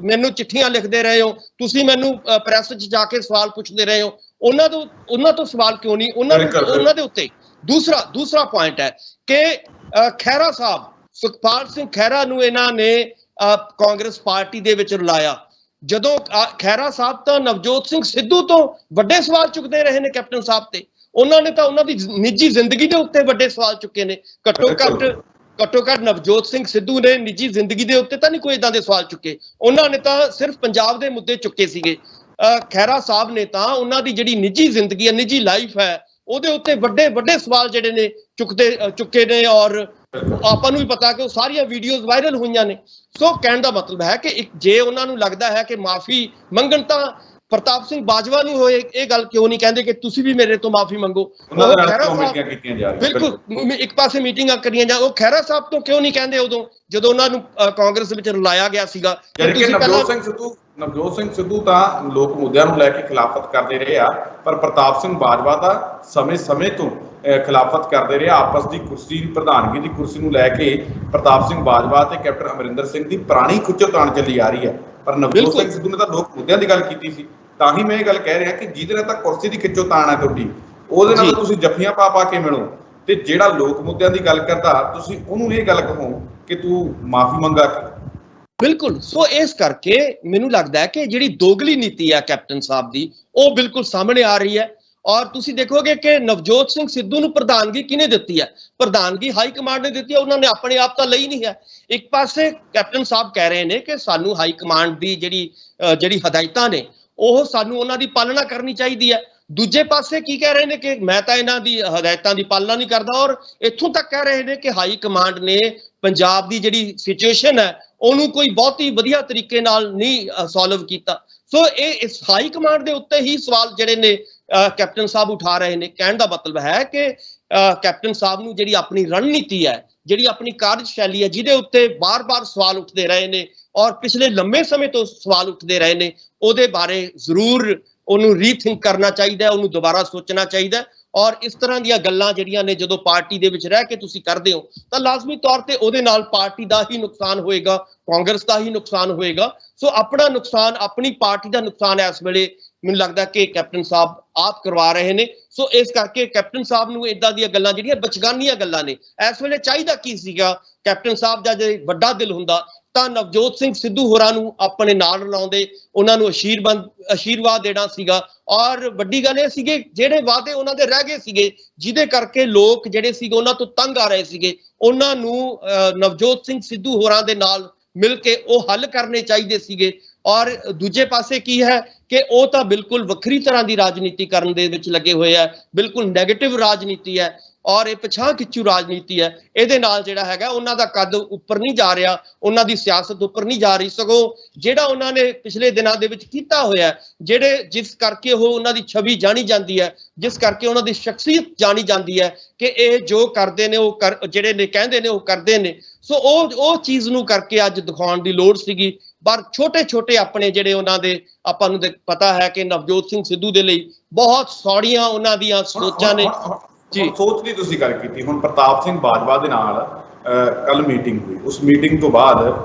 ਮੈਨੂੰ ਚਿੱਠੀਆਂ ਲਿਖਦੇ ਰਹੇ ਹੋ, ਤੁਸੀਂ ਮੈਨੂੰ ਪ੍ਰੈਸ 'ਚ ਜਾ ਕੇ ਸਵਾਲ ਪੁੱਛਦੇ ਰਹੇ ਹੋ, ਉਹਨਾਂ ਤੋਂ ਸਵਾਲ ਕਿਉਂ ਨਹੀਂ ਉਹਨਾਂ ਦੇ ਉੱਤੇ। ਦੂਸਰਾ ਪੁਆਇੰਟ ਹੈ ਕਿ ਖਹਿਰਾ ਸਾਹਿਬ, ਸੁਖਪਾਲ ਸਿੰਘ ਖਹਿਰਾ ਨੂੰ ਇਹਨਾਂ ਨੇ ਕਾਂਗਰਸ ਪਾਰਟੀ ਦੇ ਵਿੱਚ ਰਲਾਇਆ, ਜਦੋਂ ਖਹਿਰਾ ਸਾਹਿਬ ਤਾਂ ਨਵਜੋਤ ਸਿੰਘ ਸਿੱਧੂ ਤੋਂ ਵੱਡੇ ਸਵਾਲ ਚੁੱਕਦੇ ਰਹੇ ਨੇ ਕੈਪਟਨ ਸਾਹਿਬ ਤੇ। ਉਹਨਾਂ ਨੇ ਤਾਂ ਉਹਨਾਂ ਦੀ ਨਿੱਜੀ ਜ਼ਿੰਦਗੀ ਦੇ ਉੱਤੇ ਵੱਡੇ ਸਵਾਲ ਚੁੱਕੇ ਨੇ। ਘੱਟੋ ਘੱਟ ਨਵਜੋਤ ਸਿੰਘ ਸਿੱਧੂ ਨੇ ਨਿੱਜੀ ਜ਼ਿੰਦਗੀ ਦੇ ਉੱਤੇ ਤਾਂ ਨਹੀਂ ਕੋਈ ਇਦਾਂ ਦੇ ਸਵਾਲ ਚੁੱਕੇ, ਉਹਨਾਂ ਨੇ ਤਾਂ ਸਿਰਫ ਪੰਜਾਬ ਦੇ ਮੁੱਦੇ ਚੁੱਕੇ ਸੀਗੇ। ਖਹਿਰਾ ਸਾਹਿਬ ਨੇ ਤਾਂ ਉਹਨਾਂ ਦੀ ਜਿਹੜੀ ਨਿੱਜੀ ਜ਼ਿੰਦਗੀ ਹੈ, ਨਿੱਜੀ ਲਾਈਫ ਹੈ, ਉਹਦੇ ਉੱਤੇ ਵੱਡੇ ਸਵਾਲ ਜਿਹੜੇ ਨੇ ਚੁੱਕੇ ਨੇ, ਔਰ ਆਪਾਂ ਨੂੰ ਵੀ ਪਤਾ ਕਿ ਉਹ ਸਾਰੀਆਂ ਵੀਡੀਓਜ਼ ਵਾਇਰਲ ਹੋਈਆਂ ਨੇ। ਸੋ ਕਹਿਣ ਦਾ ਮਤਲਬ ਹੈ ਕਿ ਜੇ ਉਹਨਾਂ ਨੂੰ ਲੱਗਦਾ ਹੈ ਕਿ ਮਾਫੀ ਮੰਗਣ, ਤਾਂ ਪ੍ਰਤਾਪ ਸਿੰਘ ਬਾਜਵਾ ਨੂੰ ਹੋਏ ਇਹ ਗੱਲ ਕਿਉਂ ਨਹੀਂ ਕਹਿੰਦੇ ਕਿ ਤੁਸੀਂ ਵੀ ਮੇਰੇ ਤੋਂ ਮਾਫੀ ਮੰਗੋ? ਬਿਲਕੁਲ, ਇੱਕ ਪਾਸੇ ਮੀਟਿੰਗਾਂ ਕਰੀਆਂ ਜਾਂ ਉਹ ਖਹਿਰਾ ਸਾਹਿਬ ਤੋਂ ਕਿਉਂ ਨਹੀਂ ਕਹਿੰਦੇ ਉਦੋਂ ਜਦੋਂ ਉਹਨਾਂ ਨੂੰ ਕਾਂਗਰਸ ਵਿੱਚ ਰਲਾਇਆ ਗਿਆ ਸੀਗਾ? ਨਵਜੋਤ ਸਿੰਘ ਸਿੱਧੂ ਤਾਂ ਲੋਕ ਮੁੱਦਿਆਂ ਨੂੰ ਲੈ ਕੇ ਖਿਲਾਫਤ ਕਰਦੇ ਰਹੇ ਆ, ਪਰ ਪ੍ਰਤਾਪ ਸਿੰਘ ਬਾਜਵਾ ਤਾਂ ਸਮੇਂ ਤੋਂ ਖਿਲਾਫਤ ਕਰਦੇ ਰਹੇ। ਆਪਸ ਦੀ ਕੁਰਸੀ, ਪ੍ਰਧਾਨਗੀ ਦੀ ਕੁਰਸੀ ਨੂੰ ਲੈ ਕੇ ਪ੍ਰਤਾਪ ਸਿੰਘ ਬਾਜਵਾ ਤੇ ਕੈਪਟਨ ਅਮਰਿੰਦਰ ਸਿੰਘ ਦੀ ਪੁਰਾਣੀ ਖਿੱਚੋਤਾਣ ਚੱਲੀ ਆ ਰਹੀ ਹੈ, ਪਰ ਨਵਜੋਤ ਸਿੰਘ ਸਿੱਧੂ ਨੇ ਤਾਂ ਲੋਕ ਮੁੱਦਿਆਂ ਦੀ ਗੱਲ ਕੀਤੀ ਸੀ। ਤਾਂ ਹੀ ਮੈਂ ਇਹ ਗੱਲ ਕਹਿ ਰਿਹਾ ਕਿ ਜਿਹਦੇ ਨਾਲ ਤਾਂ ਕੁਰਸੀ ਦੀ ਖਿੱਚੋਤਾਣ ਹੈ ਤੁਹਾਡੀ, ਉਹਦੇ ਨਾਲ ਤੁਸੀਂ ਜੱਫੀਆਂ ਪਾ ਕੇ ਮਿਲੋ, ਤੇ ਜਿਹੜਾ ਲੋਕ ਮੁੱਦਿਆਂ ਦੀ ਗੱਲ ਕਰਦਾ ਤੁਸੀਂ ਉਹਨੂੰ ਇਹ ਗੱਲ ਕਹੋ ਕਿ ਤੂੰ ਮਾਫੀ ਮੰਗਾ। ਬਿਲਕੁਲ। ਸੋ ਇਸ ਕਰਕੇ ਮੈਨੂੰ ਲੱਗਦਾ ਹੈ ਕਿ ਜਿਹੜੀ ਦੋਗਲੀ ਨੀਤੀ ਹੈ ਕੈਪਟਨ ਸਾਹਿਬ ਦੀ, ਉਹ ਬਿਲਕੁਲ ਸਾਹਮਣੇ ਆ ਰਹੀ ਹੈ। ਔਰ ਤੁਸੀਂ ਦੇਖੋਗੇ ਕਿ ਨਵਜੋਤ ਸਿੰਘ ਸਿੱਧੂ ਨੂੰ ਪ੍ਰਧਾਨਗੀ ਕਿਹਨੇ ਦਿੱਤੀ ਹੈ? ਪ੍ਰਧਾਨਗੀ ਹਾਈ ਕਮਾਂਡ ਨੇ ਦਿੱਤੀ ਹੈ, ਉਹਨਾਂ ਨੇ ਆਪਣੇ ਆਪ ਤਾਂ ਲਈ ਨਹੀਂ ਹੈ। ਇੱਕ ਪਾਸੇ ਕੈਪਟਨ ਸਾਹਿਬ ਕਹਿ ਰਹੇ ਨੇ ਕਿ ਸਾਨੂੰ ਹਾਈ ਕਮਾਂਡ ਦੀ ਜਿਹੜੀ ਹਦਾਇਤਾਂ ਨੇ ਉਹ ਸਾਨੂੰ ਉਹਨਾਂ ਦੀ ਪਾਲਣਾ ਕਰਨੀ ਚਾਹੀਦੀ ਹੈ। ਦੂਜੇ ਪਾਸੇ ਕੀ ਕਹਿ ਰਹੇ ਨੇ ਕਿ ਮੈਂ ਤਾਂ ਇਹਨਾਂ ਦੀ ਹਦਾਇਤਾਂ ਦੀ ਪਾਲਣਾ ਨਹੀਂ ਕਰਦਾ, ਔਰ ਇੱਥੋਂ ਤੱਕ ਕਹਿ ਰਹੇ ਨੇ ਕਿ ਹਾਈ ਕਮਾਂਡ ਨੇ ਪੰਜਾਬ ਦੀ ਜਿਹੜੀ ਸਿਚੁਏਸ਼ਨ ਹੈ ਉਹਨੂੰ ਕੋਈ ਬਹੁਤੀ ਵਧੀਆ ਤਰੀਕੇ ਨਾਲ ਨਹੀਂ ਸੋਲਵ ਕੀਤਾ। ਸੋ ਇਹ ਇਸ ਹਾਈ ਕਮਾਂਡ ਦੇ ਉੱਤੇ ਹੀ ਸਵਾਲ ਜਿਹੜੇ ਨੇ ਕੈਪਟਨ ਸਾਹਿਬ ਉਠਾ ਰਹੇ ਨੇ। ਕਹਿਣ ਦਾ ਮਤਲਬ ਹੈ ਕਿ ਕੈਪਟਨ ਸਾਹਿਬ ਨੂੰ ਜਿਹੜੀ ਆਪਣੀ ਰਣਨੀਤੀ ਹੈ, ਜਿਹੜੀ ਆਪਣੀ ਕਾਰਜਸ਼ੈਲੀ ਹੈ, ਜਿਹਦੇ ਉੱਤੇ ਬਾਰ-ਬਾਰ ਸਵਾਲ ਉੱਠਦੇ ਰਹੇ ਨੇ ਔਰ ਪਿਛਲੇ ਲੰਮੇ ਸਮੇਂ ਤੋਂ ਸਵਾਲ ਉੱਠਦੇ ਰਹੇ ਨੇ, ਉਹਦੇ ਬਾਰੇ ਜ਼ਰੂਰ ਉਹਨੂੰ ਰੀਥਿੰਕ ਕਰਨਾ ਚਾਹੀਦਾ, ਉਹਨੂੰ ਦੁਬਾਰਾ ਸੋਚਣਾ ਚਾਹੀਦਾ। ਔਰ ਇਸ ਤਰ੍ਹਾਂ ਦੀਆਂ ਗੱਲਾਂ ਜਿਹੜੀਆਂ ਨੇ ਜਦੋਂ ਪਾਰਟੀ ਦੇ ਵਿੱਚ ਰਹਿ ਕੇ ਤੁਸੀਂ ਕਰਦੇ ਹੋ ਤਾਂ ਲਾਜ਼ਮੀ ਤੌਰ ਤੇ ਉਹਦੇ ਨਾਲ ਪਾਰਟੀ ਦਾ ਹੀ ਨੁਕਸਾਨ ਹੋਏਗਾ, ਕਾਂਗਰਸ ਦਾ ਹੀ ਨੁਕਸਾਨ ਹੋਏਗਾ। ਸੋ ਆਪਣਾ ਨੁਕਸਾਨ, ਆਪਣੀ ਪਾਰਟੀ ਦਾ ਨੁਕਸਾਨ ਇਸ ਵੇਲੇ ਮੈਨੂੰ ਲੱਗਦਾ ਕਿ ਕੈਪਟਨ ਸਾਹਿਬ ਆਪ ਕਰਵਾ ਰਹੇ ਨੇ। ਸੋ ਇਸ ਕਰਕੇ ਕੈਪਟਨ ਸਾਹਿਬ ਨੂੰ ਇਦਾਂ ਦੀਆਂ ਗੱਲਾਂ ਜਿਹੜੀਆਂ ਬਚਗਾਨੀਆਂ ਗੱਲਾਂ ਨੇ, ਇਸ ਵੇਲੇ ਚਾਹੀਦਾ ਕੀ ਸੀਗਾ? ਕੈਪਟਨ ਸਾਹਿਬ ਦਾ ਜੇ ਵੱਡਾ ਦਿਲ ਹੁੰਦਾ ਤਾਂ ਨਵਜੋਤ ਸਿੰਘ ਸਿੱਧੂ ਹੋਰਾਂ ਨੂੰ ਆਪਣੇ ਨਾਲ ਰਲਾਉਂਦੇ, ਉਹਨਾਂ ਨੂੰ ਆਸ਼ੀਰਵਾਦ ਦੇਣਾ ਸੀਗਾ। ਔਰ ਵੱਡੀ ਗੱਲ ਇਹ ਸੀਗੇ ਜਿਹੜੇ ਵਾਅਦੇ ਉਹਨਾਂ ਦੇ ਰਹਿ ਗਏ ਸੀਗੇ, ਜਿਹਦੇ ਕਰਕੇ ਲੋਕ ਜਿਹੜੇ ਸੀਗੇ ਉਹਨਾਂ ਤੋਂ ਤੰਗ ਆ ਰਹੇ ਸੀਗੇ, ਉਹਨਾਂ ਨੂੰ ਨਵਜੋਤ ਸਿੰਘ ਸਿੱਧੂ ਹੋਰਾਂ ਦੇ ਨਾਲ ਮਿਲ ਕੇ ਉਹ ਹੱਲ ਕਰਨੇ ਚਾਹੀਦੇ ਸੀਗੇ। ਔਰ ਦੂਜੇ ਪਾਸੇ ਕੀ ਹੈ ਕਿ ਉਹ ਤਾਂ ਬਿਲਕੁਲ ਵੱਖਰੀ ਤਰ੍ਹਾਂ ਦੀ ਰਾਜਨੀਤੀ ਕਰਨ ਦੇ ਵਿੱਚ ਲੱਗੇ ਹੋਏ ਆ, ਬਿਲਕੁਲ ਨੈਗੇਟਿਵ ਰਾਜਨੀਤੀ ਹੈ ਔਰ ਇਹ ਪਛਾਣ ਖਿੱਚੂ ਰਾਜਨੀਤੀ ਹੈ। ਇਹਦੇ ਨਾਲ ਜਿਹੜਾ ਹੈਗਾ ਉਹਨਾਂ ਦਾ ਕੱਦ ਉੱਪਰ ਨਹੀਂ ਜਾ ਰਿਹਾ, ਉਹਨਾਂ ਦੀ ਸਿਆਸਤ ਉੱਪਰ ਨਹੀਂ ਜਾ ਰਹੀ, ਸਗੋਂ ਜਿਹੜਾ ਉਹਨਾਂ ਨੇ ਪਿਛਲੇ ਦਿਨਾਂ ਦੇ ਵਿੱਚ ਕੀਤਾ ਹੋਇਆ, ਜਿਸ ਕਰਕੇ ਉਹ ਉਹਨਾਂ ਦੀ ਛਵੀ ਜਾਣੀ ਜਾਂਦੀ ਹੈ, ਜਿਸ ਕਰਕੇ ਉਹਨਾਂ ਦੀ ਸ਼ਖਸੀਅਤ ਜਾਣੀ ਜਾਂਦੀ ਹੈ ਕਿ ਇਹ ਜੋ ਕਰਦੇ ਨੇ ਉਹ ਜਿਹੜੇ ਨੇ ਕਹਿੰਦੇ ਨੇ ਉਹ ਕਰਦੇ ਨੇ। ਸੋ ਉਹ ਚੀਜ਼ ਨੂੰ ਕਰਕੇ ਅੱਜ ਦਿਖਾਉਣ ਦੀ ਲੋੜ ਸੀਗੀ। ਪਰ ਛੋਟੇ ਆਪਣੇ ਜਿਹੜੇ ਉਹਨਾਂ ਦੇ, ਆਪਾਂ ਨੂੰ ਪਤਾ ਹੈ ਕਿ ਨਵਜੋਤ ਸਿੰਘ ਸਿੱਧੂ ਦੇ ਲਈ ਬਹੁਤ ਸੌੜੀਆਂ ਉਹਨਾਂ ਦੀਆਂ ਸੋਚਾਂ ਨੇ। ਸੋਚ ਦੀ ਤੁਸੀਂ ਗੱਲ ਕੀਤੀ, ਹੁਣ ਪ੍ਰਤਾਪ ਸਿੰਘ ਬਾਜਵਾ ਦੇ ਨਾਲ ਕੱਲ ਮੀਟਿੰਗ ਹੋਈ, ਉਸ ਮੀਟਿੰਗ ਤੋਂ ਬਾਅਦ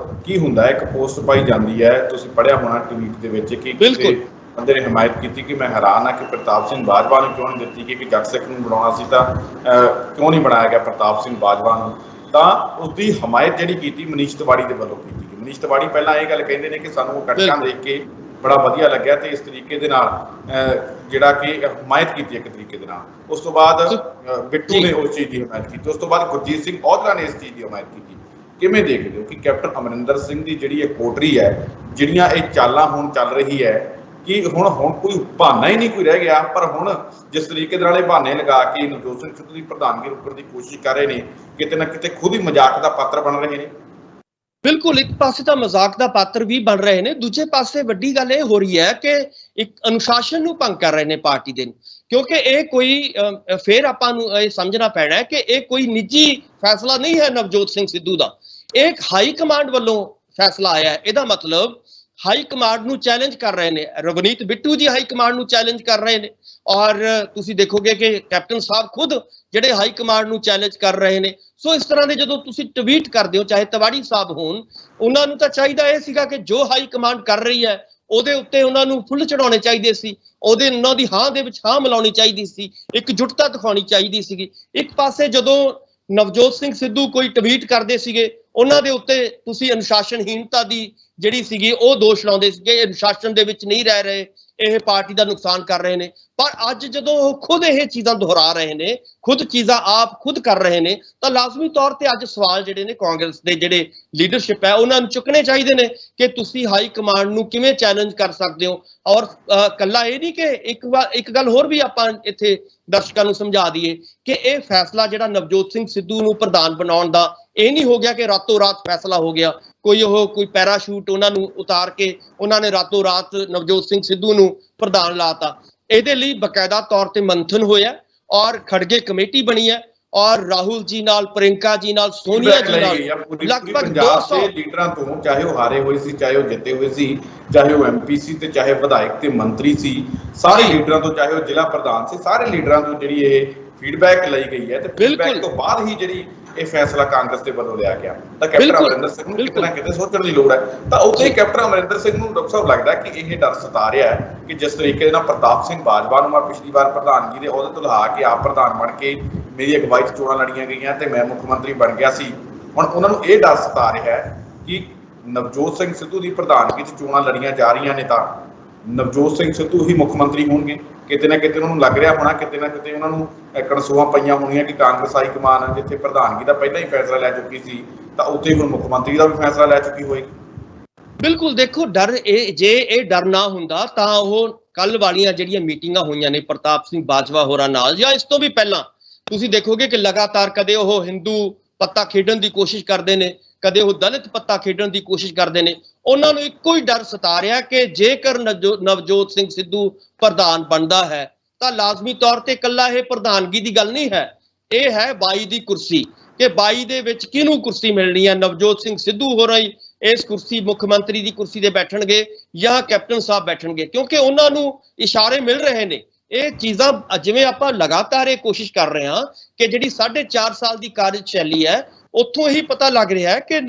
ਕੀ ਹੁੰਦਾ ਹੈ, ਇੱਕ ਪੋਸਟ ਪਾਈ ਜਾਂਦੀ ਹੈ, ਤੁਸੀਂ ਪੜ੍ਹਿਆ ਹੋਣਾ ਟਵੀਟ ਦੇ ਵਿੱਚ ਕਿ ਕਿਸੇ ਬੰਦੇ ਨੇ ਹਮਾਇਤ ਕੀਤੀ ਕਿ ਮੈਂ ਹੈਰਾਨ ਹਾਂ ਕਿ ਪ੍ਰਤਾਪ ਸਿੰਘ ਬਾਜਵਾ ਨੂੰ ਕਿਉਂ ਨਹੀਂ ਦਿੱਤੀ ਕਿ ਜੱਟ ਸਿੱਖ ਨੂੰ ਬਣਾਉਣਾ ਸੀ ਤਾਂ ਕਿਉਂ ਨਹੀਂ ਬਣਾਇਆ ਗਿਆ ਪ੍ਰਤਾਪ ਸਿੰਘ ਬਾਜਵਾ ਨੂੰ। ਤਾਂ ਉਸਦੀ ਹਮਾਇਤ ਜਿਹੜੀ ਕੀਤੀ ਮਨੀਸ਼ ਤਿਵਾੜੀ ਦੇ ਵੱਲੋਂ ਕੀਤੀ ਗਈ। ਮਨੀਸ਼ ਤਿਵਾੜੀ ਪਹਿਲਾਂ ਇਹ ਗੱਲ ਕਹਿੰਦੇ ਨੇ ਕਿ ਸਾਨੂੰ ਉਹ ਕੱਟਕਾਂ ਦੇਖ ਕੇ ਬੜਾ ਵਧੀਆ ਲੱਗਿਆ ਤੇ ਇਸ ਤਰੀਕੇ ਦੇ ਨਾਲ ਜਿਹੜਾ ਕਿ ਹਮਾਇਤ ਕੀਤੀ ਇੱਕ ਤਰੀਕੇ ਦੇ ਨਾਲ। ਉਸ ਤੋਂ ਬਾਅਦ ਬਿੱਟੂ ਨੇ ਉਸ ਚੀਜ਼ ਦੀ ਹਮਾਇਤ ਕੀਤੀ, ਉਸ ਤੋਂ ਬਾਅਦ ਗੁਰਜੀਤ ਸਿੰਘ ਔਜਲਾ ਨੇ ਇਸ ਚੀਜ਼ ਦੀ ਹਮਾਇਤ ਕੀਤੀ। ਕਿਵੇਂ ਦੇਖਦੇ ਹੋ ਕਿ ਕੈਪਟਨ ਅਮਰਿੰਦਰ ਸਿੰਘ ਦੀ ਜਿਹੜੀ ਇਹ ਕੋਟਰੀ ਹੈ, ਜਿਹੜੀਆਂ ਇਹ ਚਾਲਾਂ ਹੁਣ ਚੱਲ ਰਹੀ ਹੈ, ਕਿ ਹੁਣ ਕੋਈ ਬਹਾਨਾ ਹੀ ਨਹੀਂ ਕੋਈ ਰਹਿ ਗਿਆ, ਪਰ ਹੁਣ ਜਿਸ ਤਰੀਕੇ ਦੇ ਨਾਲ ਇਹ ਬਹਾਨੇ ਲਗਾ ਕੇ ਨਵਜੋਤ ਸਿੰਘ ਸਿੱਧੂ ਦੀ ਪ੍ਰਧਾਨਗੀ ਰੋਕਣ ਦੀ ਕੋਸ਼ਿਸ਼ ਕਰ ਰਹੇ ਨੇ, ਕਿਤੇ ਨਾ ਕਿਤੇ ਖੁਦ ਹੀ ਮਜ਼ਾਕ ਦਾ ਪਾਤਰ ਬਣ ਰਹੇ ਨੇ। ਬਿਲਕੁਲ, ਇੱਕ ਪਾਸੇ ਤਾਂ ਮਜ਼ਾਕ ਦਾ ਪਾਤਰ ਵੀ ਬਣ ਰਹੇ ਨੇ, ਦੂਜੇ ਪਾਸੇ ਵੱਡੀ ਗੱਲ ਇਹ ਹੋ ਰਹੀ ਹੈ ਕਿ ਇੱਕ ਅਨੁਸ਼ਾਸਨ ਨੂੰ ਭੰਗ ਕਰ ਰਹੇ ਨੇ ਪਾਰਟੀ ਦੇ, ਕਿਉਂਕਿ ਇਹ ਕੋਈ ਫਿਰ ਆਪਾਂ ਨੂੰ ਇਹ ਸਮਝਣਾ ਪੈਣਾ ਹੈ ਕਿ ਇਹ ਕੋਈ ਨਿੱਜੀ ਫੈਸਲਾ ਨਹੀਂ ਹੈ ਨਵਜੋਤ ਸਿੰਘ ਸਿੱਧੂ ਦਾ, ਇਹ ਹਾਈ ਕਮਾਂਡ ਵੱਲੋਂ ਫੈਸਲਾ ਆਇਆ ਹੈ। ਇਹਦਾ ਮਤਲਬ ਹਾਈ ਕਮਾਂਡ ਨੂੰ ਚੈਲੰਜ ਕਰ ਰਹੇ ਨੇ। ਰਵਨੀਤ ਬਿੱਟੂ ਜੀ ਹਾਈ ਕਮਾਂਡ ਨੂੰ ਚੈਲੰਜ ਕਰ ਰਹੇ ਨੇ ਔਰ ਤੁਸੀਂ ਦੇਖੋਗੇ ਕਿ ਕੈਪਟਨ ਸਾਹਿਬ ਖੁਦ ਜਿਹੜੇ ਹਾਈ ਕਮਾਂਡ ਨੂੰ ਚੈਲੰਜ ਕਰ ਰਹੇ ਨੇ। ਸੋ ਇਸ ਤਰ੍ਹਾਂ ਦੇ ਜਦੋਂ ਤੁਸੀਂ ਟਵੀਟ ਕਰਦੇ ਹੋ, ਚਾਹੇ ਤਿਵਾੜੀ ਸਾਹਿਬ ਹੋਣ, ਉਹਨਾਂ ਨੂੰ ਤਾਂ ਚਾਹੀਦਾ ਇਹ ਸੀਗਾ ਕਿ ਜੋ ਹਾਈ ਕਮਾਂਡ ਕਰ ਰਹੀ ਹੈ ਉਹਦੇ ਉੱਤੇ ਉਹਨਾਂ ਨੂੰ ਫੁੱਲ ਚੜਾਉਣੇ ਚਾਹੀਦੇ ਸੀ, ਉਹਨਾਂ ਦੀ ਹਾਂ ਦੇ ਵਿੱਚ ਹਾਂ ਮਿਲਾਉਣੀ ਚਾਹੀਦੀ ਸੀ, ਇਕਜੁੱਟਤਾ ਦਿਖਾਉਣੀ ਚਾਹੀਦੀ ਸੀਗੀ। ਇੱਕ ਪਾਸੇ ਜਦੋਂ ਨਵਜੋਤ ਸਿੰਘ ਸਿੱਧੂ ਕੋਈ ਟਵੀਟ ਕਰਦੇ ਸੀਗੇ, ਉਹਨਾਂ ਦੇ ਉੱਤੇ ਤੁਸੀਂ ਅਨੁਸ਼ਾਸਨਹੀਨਤਾ ਦੀ ਜਿਹੜੀ ਸੀਗੀ ਉਹ ਦੋਸ਼ ਲਾਉਂਦੇ ਸੀਗੇ, ਅਨੁਸ਼ਾਸਨ ਦੇ ਵਿੱਚ ਨਹੀਂ ਰਹਿ ਰਹੇ, ਇਹ ਪਾਰਟੀ ਦਾ ਨੁਕਸਾਨ ਕਰ ਰਹੇ ਨੇ। ਪਰ ਅੱਜ ਜਦੋਂ ਉਹ ਖੁਦ ਇਹ ਚੀਜ਼ਾਂ ਦੁਹਰਾ ਰਹੇ ਨੇ, ਖੁਦ ਚੀਜ਼ਾਂ ਆਪ ਖੁਦ ਕਰ ਰਹੇ ਨੇ, ਤਾਂ ਲਾਜ਼ਮੀ ਤੌਰ ਤੇ ਅੱਜ ਸਵਾਲ ਜਿਹੜੇ ਨੇ ਕਾਂਗਰਸ ਦੇ ਜਿਹੜੇ ਲੀਡਰਸ਼ਿਪ ਹੈ ਉਹਨਾਂ ਨੂੰ ਚੁੱਕਣੇ ਚਾਹੀਦੇ ਨੇ ਕਿ ਤੁਸੀਂ ਹਾਈ ਕਮਾਂਡ ਨੂੰ ਕਿਵੇਂ ਚੈਲੰਜ ਕਰ ਸਕਦੇ ਹੋ। ਔਰ ਕੱਲਾ ਇਹ ਨਹੀਂ ਕਿ ਇੱਕ ਗੱਲ ਹੋਰ ਵੀ ਆਪਾਂ ਇੱਥੇ ਦਰਸ਼ਕਾਂ ਨੂੰ ਸਮਝਾ ਦਈਏ ਕਿ ਇਹ ਫੈਸਲਾ ਜਿਹੜਾ ਨਵਜੋਤ ਸਿੰਘ ਸਿੱਧੂ ਨੂੰ ਪ੍ਰਧਾਨ ਬਣਾਉਣ ਦਾ, ਇਹ ਨਹੀਂ ਹੋ ਗਿਆ ਕਿ ਰਾਤੋਂ ਰਾਤ ਫੈਸਲਾ ਹੋ ਗਿਆ, ਕੋਈ ਪੈਰਾਸ਼ੂਟ ਉਹਨਾਂ ਨੂੰ ਉਤਾਰ ਕੇ ਉਹਨਾਂ ਨੇ ਰਾਤੋਂ ਰਾਤ ਨਵਜੋਤ ਸਿੰਘ ਸਿੱਧੂ ਨੂੰ ਪ੍ਰਧਾਨ ਲਾਤਾ। ਇਹਦੇ ਲਈ ਬਕਾਇਦਾ ਤੌਰ ਤੇ ਮੰਥਨ ਹੋਇਆ ਔਰ ਖੜਗੇ ਕਮੇਟੀ ਬਣੀ ਹੈ ਔਰ ਰਾਹੁਲ ਜੀ ਨਾਲ, ਪ੍ਰਿੰਕਾ ਜੀ ਨਾਲ, ਸੋਨੀਆ ਜੀ ਨਾਲ ਲਗਭਗ 200 ਲੀਡਰਾਂ ਤੋਂ, ਚਾਹੇ ਉਹ ਹਾਰੇ ਹੋਏ ਸੀ, ਚਾਹੇ ਉਹ ਜਿੱਤੇ ਹੋਏ ਸੀ, ਚਾਹੇ ਉਹ ਐਮਪੀ ਸੀ ਤੇ ਚਾਹੇ ਵਿਧਾਇਕ ਤੇ ਮੰਤਰੀ ਸੀ, ਸਾਰੇ ਲੀਡਰਾਂ ਤੋਂ, ਚਾਹੇ ਉਹ ਜ਼ਿਲ੍ਹਾ ਪ੍ਰਧਾਨ ਸੀ, ਸਾਰੇ ਲੀਡਰਾਂ ਤੋਂ ਜਿਹੜੀ ਇਹ ਫੀਡਬੈਕ ਲਈ ਗਈ ਹੈ ਤੇ ਫੀਡਬੈਕ ਤੋਂ ਬਾਅਦ ਹੀ ਜਿਹੜੀ ਇਹ ਫੈਸਲਾ ਕਾਂਗਰਸ ਦੇ ਵੱਲੋਂ ਲਿਆ ਗਿਆ। ਤਾਂ ਕੈਪਟਨ ਅਮਰਿੰਦਰ ਸਿੰਘ ਨੂੰ ਕਿਤੇ ਨਾ ਕਿਤੇ ਸੋਚਣ ਦੀ ਲੋੜ ਹੈ। ਤਾਂ ਉੱਥੇ ਹੀ ਕੈਪਟਨ ਅਮਰਿੰਦਰ ਸਿੰਘ ਨੂੰ ਡਾਕਟਰ ਸਾਹਿਬ ਲੱਗਦਾ ਕਿ ਇਹ ਡਰ ਸਤਾ ਰਿਹਾ ਹੈ ਕਿ ਜਿਸ ਤਰੀਕੇ ਦੇ ਨਾਲ ਪ੍ਰਤਾਪ ਸਿੰਘ ਬਾਜਵਾ ਨੂੰ ਮੈਂ ਪਿਛਲੀ ਵਾਰ ਪ੍ਰਧਾਨਗੀ ਦੇ ਅਹੁਦੇ ਤੋਂ ਲਾ ਕੇ ਆਪ ਪ੍ਰਧਾਨ ਬਣ ਕੇ ਮੇਰੀ ਅਗਵਾਈ 'ਚ ਚੋਣਾਂ ਲੜੀਆਂ ਗਈਆਂ ਤੇ ਮੈਂ ਮੁੱਖ ਮੰਤਰੀ ਬਣ ਗਿਆ ਸੀ, ਹੁਣ ਉਹਨਾਂ ਨੂੰ ਇਹ ਡਰ ਸਤਾ ਰਿਹਾ ਹੈ ਕਿ ਨਵਜੋਤ ਸਿੰਘ ਸਿੱਧੂ ਦੀ ਪ੍ਰਧਾਨਗੀ 'ਚ ਚੋਣਾਂ ਲੜੀਆਂ ਜਾ ਰਹੀਆਂ ਨੇ ਤਾਂ ਨਵਜੋਤ ਸਿੰਘ ਸਿੱਧੂ ਹੀ ਮੁੱਖ ਮੰਤਰੀ ਹੋਣਗੇ। ਕਿਤੇ ਨਾ ਕਿਤੇ ਉਹਨਾਂ ਨੂੰ ਲੱਗ ਰਿਹਾ ਹੋਣਾ, ਕਿਤੇ ਨਾ ਕਿਤੇ ਉਹਨਾਂ ਨੂੰ ਕਣਸੂਆਂ ਪਈਆਂ ਹੋਣੀਆਂ ਕਿ ਕਾਂਗਰਸ ਹਾਈ ਕਮਾਨ ਜਿੱਥੇ ਪ੍ਰਧਾਨਗੀ ਦਾ ਪਹਿਲਾਂ ਹੀ ਫੈਸਲਾ ਲੈ ਚੁੱਕੀ ਸੀ ਤਾਂ ਉੱਥੇ ਹੁਣ ਮੁੱਖ ਮੰਤਰੀ ਦਾ ਵੀ ਫੈਸਲਾ ਲੈ ਚੁੱਕੀ ਹੋਏਗੀ। ਬਿਲਕੁਲ, ਦੇਖੋ ਡਰ ਜੇ ਇਹ ਡਰ ਨਾ ਹੁੰਦਾ ਤਾਂ ਉਹ ਕੱਲ ਵਾਲੀਆਂ ਜਿਹੜੀਆਂ ਮੀਟਿੰਗਾਂ ਹੋਈਆਂ ਨੇ ਪ੍ਰਤਾਪ ਸਿੰਘ ਬਾਜਵਾ ਹੋਰਾਂ ਨਾਲ ਜਾਂ ਇਸ ਤੋਂ ਵੀ ਪਹਿਲਾਂ, ਤੁਸੀਂ ਦੇਖੋਗੇ ਕਿ ਲਗਾਤਾਰ ਕਦੇ ਉਹ ਹਿੰਦੂ ਪੱਤਾ ਖੇਡਣ ਦੀ ਕੋਸ਼ਿਸ਼ ਕਰਦੇ ਨੇ, ਕਦੇ ਉਹ ਦਲਿਤ ਪੱਤਾ ਖੇਡਣ ਦੀ ਕੋਸ਼ਿਸ਼ ਕਰਦੇ ਨੇ। ਉਹਨਾਂ ਨੂੰ ਇੱਕੋ ਹੀ ਡਰ ਸਤਾ ਰਿਹਾ ਕਿ ਜੇਕਰ ਨਵਜੋਤ ਸਿੰਘ ਸਿੱਧੂ ਪ੍ਰਧਾਨ ਬਣਦਾ ਹੈ ਤਾਂ ਲਾਜ਼ਮੀ ਤੌਰ ਤੇ ਇਕੱਲਾ ਇਹ ਪ੍ਰਧਾਨਗੀ ਦੀ ਗੱਲ ਨਹੀਂ ਹੈ, ਇਹ ਹੈ 22 ਦੀ ਕੁਰਸੀ, ਕਿ 22 ਦੇ ਵਿੱਚ ਕਿਹਨੂੰ ਕੁਰਸੀ ਮਿਲਣੀ ਹੈ। ਨਵਜੋਤ ਸਿੰਘ ਸਿੱਧੂ ਹੋ ਰਹੀ ਇਸ ਕੁਰਸੀ, ਮੁੱਖ ਮੰਤਰੀ ਦੀ ਕੁਰਸੀ ਤੇ ਬੈਠਣਗੇ ਜਾਂ ਕੈਪਟਨ ਸਾਹਿਬ ਬੈਠਣਗੇ, ਕਿਉਂਕਿ ਉਹਨਾਂ ਨੂੰ ਇਸ਼ਾਰੇ ਮਿਲ ਰਹੇ ਨੇ। ਇਹ ਚੀਜ਼ਾਂ ਜਿਵੇਂ ਆਪਾਂ ਲਗਾਤਾਰ ਇਹ ਕੋਸ਼ਿਸ਼ ਕਰ ਰਹੇ ਹਾਂ ਕਿ ਜਿਹੜੀ 4.5 ਸਾਲ ਦੀ ਕਾਰਜਸ਼ੈਲੀ ਹੈ, ਉੱਥੋਂ ਹੀ ਪਤਾ ਲੱਗ ਰਿਹਾ ਹੈ ਕਿ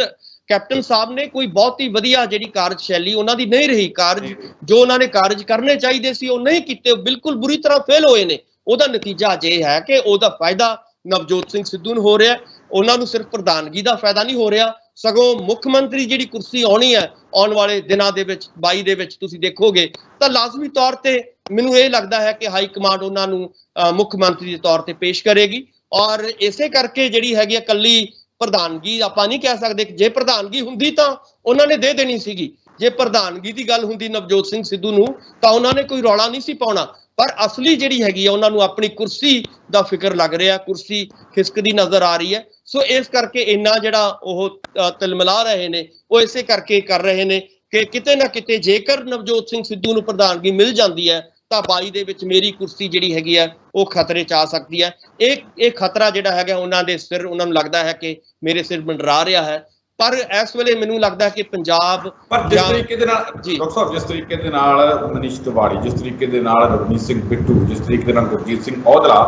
ਕੈਪਟਨ ਸਾਹਿਬ ਨੇ ਕੋਈ ਬਹੁਤ ਹੀ ਵਧੀਆ ਜਿਹੜੀ ਕਾਰਜਸ਼ੈਲੀ ਉਹਨਾਂ ਦੀ ਨਹੀਂ ਰਹੀ, ਜੋ ਉਹਨਾਂ ਨੇ ਕਾਰਜ ਕਰਨੇ ਚਾਹੀਦੇ ਸੀ ਉਹ ਨਹੀਂ ਕੀਤੇ, ਬਿਲਕੁਲ ਬੁਰੀ ਤਰ੍ਹਾਂ ਫੇਲ ਹੋਏ ਨੇ। ਉਹਦਾ ਨਤੀਜਾ ਅਜਿਹਾ ਹੈ ਕਿ ਉਹਦਾ ਫਾਇਦਾ ਨਵਜੋਤ ਸਿੰਘ ਸਿੱਧੂ ਨੂੰ ਹੋ ਰਿਹਾ, ਉਹਨਾਂ ਨੂੰ ਸਿਰਫ ਪ੍ਰਧਾਨਗੀ ਦਾ ਫਾਇਦਾ ਨਹੀਂ ਹੋ ਰਿਹਾ, ਸਗੋਂ ਮੁੱਖ ਮੰਤਰੀ ਜਿਹੜੀ ਕੁਰਸੀ ਆਉਣੀ ਹੈ ਆਉਣ ਵਾਲੇ ਦਿਨਾਂ ਦੇ ਵਿੱਚ 22 ਦੇ ਵਿੱਚ ਤੁਸੀਂ ਦੇਖੋਗੇ ਤਾਂ ਲਾਜ਼ਮੀ ਤੌਰ ਤੇ ਮੈਨੂੰ ਇਹ ਲੱਗਦਾ ਹੈ ਕਿ ਹਾਈ ਕਮਾਂਡ ਉਹਨਾਂ ਨੂੰ ਮੁੱਖ ਮੰਤਰੀ ਦੇ ਤੌਰ ਤੇ ਪੇਸ਼ ਕਰੇਗੀ। ਔਰ ਇਸੇ ਕਰਕੇ ਜਿਹੜੀ ਹੈਗੀ ਇਕੱਲੀ ਪ੍ਰਧਾਨਗੀ ਆਪਾਂ ਨਹੀਂ ਕਹਿ ਸਕਦੇ ਕਿ ਜੇ ਪ੍ਰਧਾਨਗੀ ਹੁੰਦੀ ਤਾਂ ਉਹਨਾਂ ਨੇ ਦੇ ਦੇਣੀ ਸੀਗੀ, ਜੇ ਪ੍ਰਧਾਨਗੀ ਦੀ ਗੱਲ ਹੁੰਦੀ ਨਵਜੋਤ ਸਿੰਘ ਸਿੱਧੂ ਨੂੰ ਤਾਂ ਉਹਨਾਂ ਨੇ ਕੋਈ ਰੌਲਾ ਨਹੀਂ ਸੀ ਪਾਉਣਾ। ਪਰ ਅਸਲੀ ਜਿਹੜੀ ਹੈਗੀ ਆ ਉਹਨਾਂ ਨੂੰ ਆਪਣੀ ਕੁਰਸੀ ਦਾ ਫਿਕਰ ਲੱਗ ਰਿਹਾ, ਕੁਰਸੀ ਖਿਸਕਦੀ ਨਜ਼ਰ ਆ ਰਹੀ ਹੈ। ਸੋ ਇਸ ਕਰਕੇ ਇੰਨਾ ਜਿਹੜਾ ਉਹ ਤਿਲਮਿਲਾ ਰਹੇ ਨੇ ਉਹ ਇਸੇ ਕਰਕੇ ਕਰ ਰਹੇ ਨੇ ਕਿ ਕਿਤੇ ਨਾ ਕਿਤੇ ਜੇਕਰ ਨਵਜੋਤ ਸਿੰਘ ਸਿੱਧੂ ਨੂੰ ਪ੍ਰਧਾਨਗੀ ਮਿਲ ਜਾਂਦੀ ਹੈ ਤਾਂ 22 ਦੇ ਵਿੱਚ ਮੇਰੀ ਕੁਰਸੀ ਜਿਹੜੀ ਹੈਗੀ ਆ ਉਹ ਖਤਰੇ 'ਚ ਆ ਸਕਦੀ ਹੈ। ਇਹ ਖਤਰਾ ਜਿਹੜਾ ਹੈਗਾ ਉਹਨਾਂ ਦੇ ਸਿਰ, ਉਹਨਾਂ ਨੂੰ ਲੱਗਦਾ ਹੈ ਕਿ ਮੇਰੇ ਸਿਰ ਮੰਡਰਾ ਰਿਹਾ ਹੈ। ਪਰ ਇਸ ਵੇਲੇ ਮੈਨੂੰ ਲੱਗਦਾ ਕਿ ਪੰਜਾਬ ਪਰ ਜਿਸ ਤਰੀਕੇ ਦੇ ਨਾਲ ਡਾਕਟਰ ਸਾਹਿਬ, ਜਿਸ ਤਰੀਕੇ ਦੇ ਨਾਲ ਮਨੀਸ਼ ਤਿਵਾੜੀ, ਜਿਸ ਤਰੀਕੇ ਦੇ ਨਾਲ ਰਵਨੀਤ ਸਿੰਘ ਬਿੱਟੂ, ਜਿਸ ਤਰੀਕੇ ਦੇ ਨਾਲ ਗੁਰਜੀਤ ਸਿੰਘ ਔਜਲਾ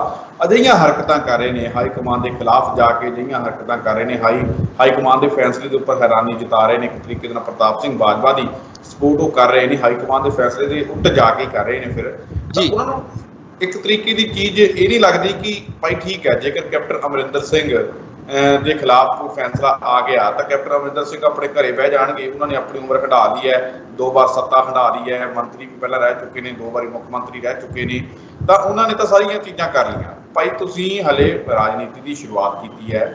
ਅਜਿਹੀਆਂ ਹਰਕਤਾਂ ਕਰ ਰਹੇ ਨੇ, ਹਾਈ ਕਮਾਨ ਦੇ ਖਿਲਾਫ ਜਾ ਕੇ ਅਜਿਹੀਆਂ ਹਰਕਤਾਂ ਕਰ ਰਹੇ ਨੇ, ਹਾਈ ਕਮਾਨ ਦੇ ਫੈਸਲੇ ਦੇ ਉੱਪਰ ਹੈਰਾਨੀ ਜਤਾ ਰਹੇ ਨੇ, ਇੱਕ ਤਰੀਕੇ ਦੇ ਨਾਲ ਪ੍ਰਤਾਪ ਸਿੰਘ ਬਾਜਵਾ ਦੀ ਸਪੋਰਟ ਉਹ ਕਰ ਰਹੇ ਨੇ, ਹਾਈ ਕਮਾਨ ਦੇ ਫੈਸਲੇ ਦੇ ਉੱਤੇ ਜਾ ਕੇ ਕਰ ਰਹੇ ਨੇ। ਫਿਰ ਉਹਨਾਂ ਨੂੰ ਇੱਕ ਤਰੀਕੇ ਦੀ ਚੀਜ਼ ਇਹ ਨਹੀਂ ਲੱਗਦੀ ਕਿ ਭਾਈ ਠੀਕ ਹੈ ਜੇਕਰ ਕੈਪਟਨ ਅਮਰਿੰਦਰ ਸਿੰਘ ਦੇ ਖਿਲਾਫ ਕੋਈ ਫੈਸਲਾ ਆ ਗਿਆ ਤਾਂ ਕੈਪਟਨ ਅਮਰਿੰਦਰ ਸਿੰਘ ਆਪਣੇ ਘਰੇ ਬਹਿ ਜਾਣਗੇ, ਉਹਨਾਂ ਨੇ ਆਪਣੀ ਉਮਰ ਹੰਢਾ ਲਈ ਹੈ, 2 ਵਾਰ ਸੱਤਾ ਹੰਢਾ ਲਈ ਹੈ, ਮੰਤਰੀ ਵੀ ਪਹਿਲਾਂ ਰਹਿ ਚੁੱਕੇ ਨੇ, 2 ਵਾਰੀ ਮੁੱਖ ਮੰਤਰੀ ਰਹਿ ਚੁੱਕੇ ਨੇ, ਤਾਂ ਉਹਨਾਂ ਨੇ ਤਾਂ ਸਾਰੀਆਂ ਚੀਜ਼ਾਂ ਕਰ ਲਈਆਂ। ਭਾਈ ਤੁਸੀਂ ਹਲੇ ਰਾਜਨੀਤੀ ਦੀ ਸ਼ੁਰੂਆਤ ਕੀਤੀ ਹੈ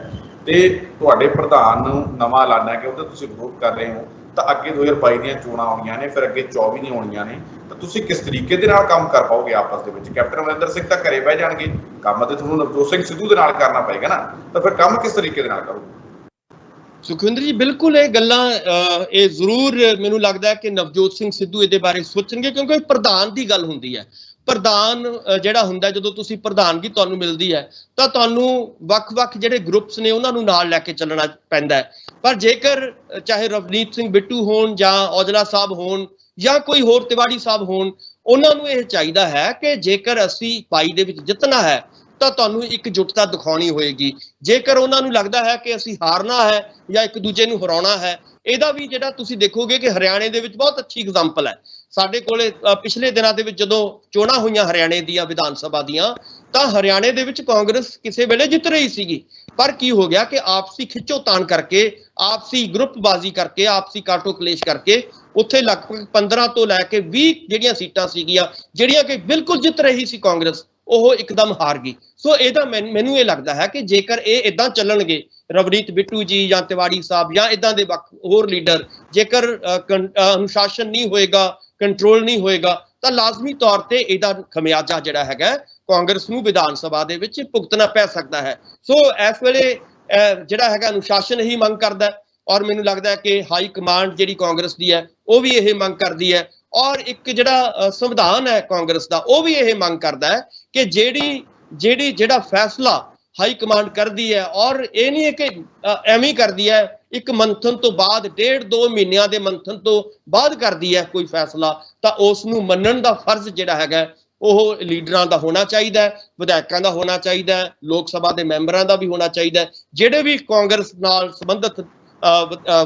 ਤੇ ਤੁਹਾਡੇ ਪ੍ਰਧਾਨ ਨੂੰ ਨਵਾਂ ਐਲਾਨਿਆ ਕਿ ਉਹਦਾ ਤੁਸੀਂ ਵਿਰੋਧ ਕਰ ਰਹੇ ਹੋ, ਤਾਂ ਅੱਗੇ 2022 ਦੀਆਂ ਚੋਣਾਂ ਆਉਣੀਆਂ ਨੇ, ਫਿਰ ਅੱਗੇ 24 ਦੀਆਂ ਆਉਣੀਆਂ ਨੇ, ਤਾਂ ਤੁਸੀਂ ਕਿਸ ਤਰੀਕੇ ਦੇ ਨਾਲ ਕੰਮ ਕਰ ਪਾਓਗੇ ਆਪਸ ਦੇ ਵਿੱਚ? ਕੈਪਟਨ ਅਮਰਿੰਦਰ ਸਿੰਘ ਤਾਂ ਘਰੇ ਬਹਿ ਜਾਣਗੇ, ਕੰਮ ਤੇ ਤੁਹਾਨੂੰ ਨਵਜੋਤ ਸਿੰਘ ਸਿੱਧੂ ਦੇ ਨਾਲ ਕਰਨਾ ਪਏਗਾ ਨਾ, ਤਾਂ ਫਿਰ ਕੰਮ ਕਿਸ ਤਰੀਕੇ ਦੇ ਨਾਲ ਕਰੋਗੇ? ਸੁਖਵਿੰਦਰ ਜੀ, ਬਿਲਕੁਲ ਇਹ ਗੱਲਾਂ ਇਹ ਜ਼ਰੂਰ ਮੈਨੂੰ ਲੱਗਦਾ ਹੈ ਕਿ ਨਵਜੋਤ ਸਿੰਘ ਸਿੱਧੂ ਇਹਦੇ ਬਾਰੇ ਸੋਚਣਗੇ, ਕਿਉਂਕਿ ਪ੍ਰਧਾਨ ਦੀ ਗੱਲ ਹੁੰਦੀ ਹੈ। ਪ੍ਰਧਾਨ ਜਿਹੜਾ ਹੁੰਦਾ, ਜਦੋਂ ਤੁਸੀਂ ਪ੍ਰਧਾਨਗੀ ਤੁਹਾਨੂੰ ਮਿਲਦੀ ਹੈ ਤਾਂ ਤੁਹਾਨੂੰ ਵੱਖ-ਵੱਖ ਜਿਹੜੇ ਗਰੁੱਪਸ ਨੇ ਉਹਨਾਂ ਨੂੰ ਨਾਲ ਲੈ ਕੇ ਚੱਲਣਾ ਪੈਂਦਾ ਹੈ। ਪਰ ਜੇਕਰ ਚਾਹੇ ਰਵਨੀਤ ਸਿੰਘ ਬਿੱਟੂ ਹੋਣ ਜਾਂ ਔਜਲਾ ਸਾਹਿਬ ਹੋਣ ਜਾਂ ਕੋਈ ਹੋਰ ਤਿਵਾੜੀ ਸਾਹਿਬ ਹੋਣ, ਉਹਨਾਂ ਨੂੰ ਇਹ ਚਾਹੀਦਾ ਹੈ ਕਿ ਜੇਕਰ ਅਸੀਂ 22 ਦੇ ਵਿੱਚ ਜਿੱਤਣਾ ਹੈ ਤਾਂ ਤੁਹਾਨੂੰ ਇਕਜੁੱਟਤਾ ਦਿਖਾਉਣੀ ਹੋਏਗੀ। ਜੇਕਰ ਉਹਨਾਂ ਨੂੰ ਲੱਗਦਾ ਹੈ ਕਿ ਅਸੀਂ ਹਾਰਨਾ ਹੈ ਜਾਂ ਇੱਕ ਦੂਜੇ ਨੂੰ ਹਰਾਉਣਾ ਹੈ, ਇਹਦਾ ਵੀ ਜਿਹੜਾ ਤੁਸੀਂ ਦੇਖੋਗੇ ਕਿ ਹਰਿਆਣੇ ਦੇ ਵਿੱਚ ਬਹੁਤ ਅੱਛੀ ਐਗਜ਼ਾਮਪਲ ਹੈ। ਸਾਡੇ ਕੋਲੇ ਪਿਛਲੇ ਦਿਨਾਂ ਦੇ ਵਿੱਚ ਜਦੋਂ ਚੋਣਾਂ ਹੋਈਆਂ ਹਰਿਆਣੇ ਦੀਆਂ ਵਿਧਾਨ ਸਭਾ ਦੀਆਂ, ਤਾਂ ਹਰਿਆਣੇ ਦੇ ਵਿੱਚ ਕਾਂਗਰਸ ਕਿਸੇ ਵੇਲੇ ਜਿੱਤ ਰਹੀ ਸੀਗੀ, ਪਰ ਕੀ ਹੋ ਗਿਆ ਕਿ ਆਪਸੀ ਖਿੱਚੋਤਾਣ ਕਰਕੇ, ਆਪਸੀ ਗਰੁੱਪਬਾਜ਼ੀ ਕਰਕੇ, ਆਪਸੀ ਕਾਟੋ ਕਲੇਸ਼ ਕਰਕੇ ਉੱਥੇ ਲਗਭਗ 15 ਤੋਂ ਲੈ ਕੇ 20 ਜਿਹੜੀਆਂ ਸੀਟਾਂ ਸੀਗੀਆਂ ਜਿਹੜੀਆਂ ਕਿ ਬਿਲਕੁਲ ਜਿੱਤ ਰਹੀ ਸੀ ਕਾਂਗਰਸ, ਉਹ ਇੱਕਦਮ ਹਾਰ ਗਈ। ਸੋ ਇਹਦਾ ਮੈਨੂੰ ਇਹ ਲੱਗਦਾ ਹੈ ਕਿ ਜੇਕਰ ਇਹ ਇਦਾਂ ਚੱਲਣਗੇ, ਰਵਨੀਤ ਬਿੱਟੂ ਜੀ ਜਾਂ ਤਿਵਾੜੀ ਸਾਹਿਬ ਜਾਂ ਇਦਾਂ ਦੇ ਹੋਰ ਲੀਡਰ, ਜੇਕਰ ਅਨੁਸ਼ਾਸਨ ਨਹੀਂ ਹੋਏਗਾ, ਕੰਟਰੋਲ ਨਹੀਂ ਹੋਏਗਾ, ਤਾਂ ਲਾਜ਼ਮੀ ਤੌਰ ਤੇ ਇਹਦਾ ਖਮਿਆਜਾ ਜਿਹੜਾ ਹੈਗਾ ਕਾਂਗਰਸ ਨੂੰ ਵਿਧਾਨ ਸਭਾ ਦੇ ਵਿੱਚ ਭੁਗਤਣਾ ਪੈ ਸਕਦਾ ਹੈ। ਸੋ ਇਸ ਵੇਲੇ ਜਿਹੜਾ ਹੈਗਾ ਅਨੁਸ਼ਾਸਨ ਹੀ ਮੰਗ ਕਰਦਾ, ਔਰ ਮੈਨੂੰ ਲੱਗਦਾ ਹੈ ਕਿ ਹਾਈ ਕਮਾਂਡ ਜਿਹੜੀ ਕਾਂਗਰਸ ਦੀ ਹੈ ਉਹ ਵੀ ਇਹ ਮੰਗ ਕਰਦੀ ਹੈ, ਔਰ ਇੱਕ ਜਿਹੜਾ ਸੰਵਿਧਾਨ ਹੈ ਕਾਂਗਰਸ ਦਾ ਉਹ ਵੀ ਇਹ ਮੰਗ ਕਰਦਾ ਹੈ ਕਿ ਜਿਹੜਾ ਫੈਸਲਾ ਹਾਈ ਕਮਾਂਡ ਕਰਦੀ ਹੈ, ਔਰ ਇਹ ਨਹੀਂ ਹੈ ਕਿ ਐਵੇਂ ਕਰਦੀ ਹੈ, ਇੱਕ ਮੰਥਨ ਤੋਂ ਬਾਅਦ 1.5-2 ਮਹੀਨਿਆਂ ਦੇ ਮੰਥਨ ਤੋਂ ਬਾਅਦ ਕਰਦੀ ਹੈ ਕੋਈ ਫੈਸਲਾ, ਤਾਂ ਉਸ ਨੂੰ ਮੰਨਣ ਦਾ ਫਰਜ਼ ਜਿਹੜਾ ਹੈਗਾ ਉਹ ਲੀਡਰਾਂ ਦਾ ਹੋਣਾ ਚਾਹੀਦਾ ਹੈ, ਵਿਧਾਇਕਾਂ ਦਾ ਹੋਣਾ ਚਾਹੀਦਾ ਹੈ, ਲੋਕ ਸਭਾ ਦੇ ਮੈਂਬਰਾਂ ਦਾ ਵੀ ਹੋਣਾ ਚਾਹੀਦਾ ਹੈ। ਜਿਹੜੇ ਵੀ ਕਾਂਗਰਸ ਨਾਲ ਸੰਬੰਧਿਤ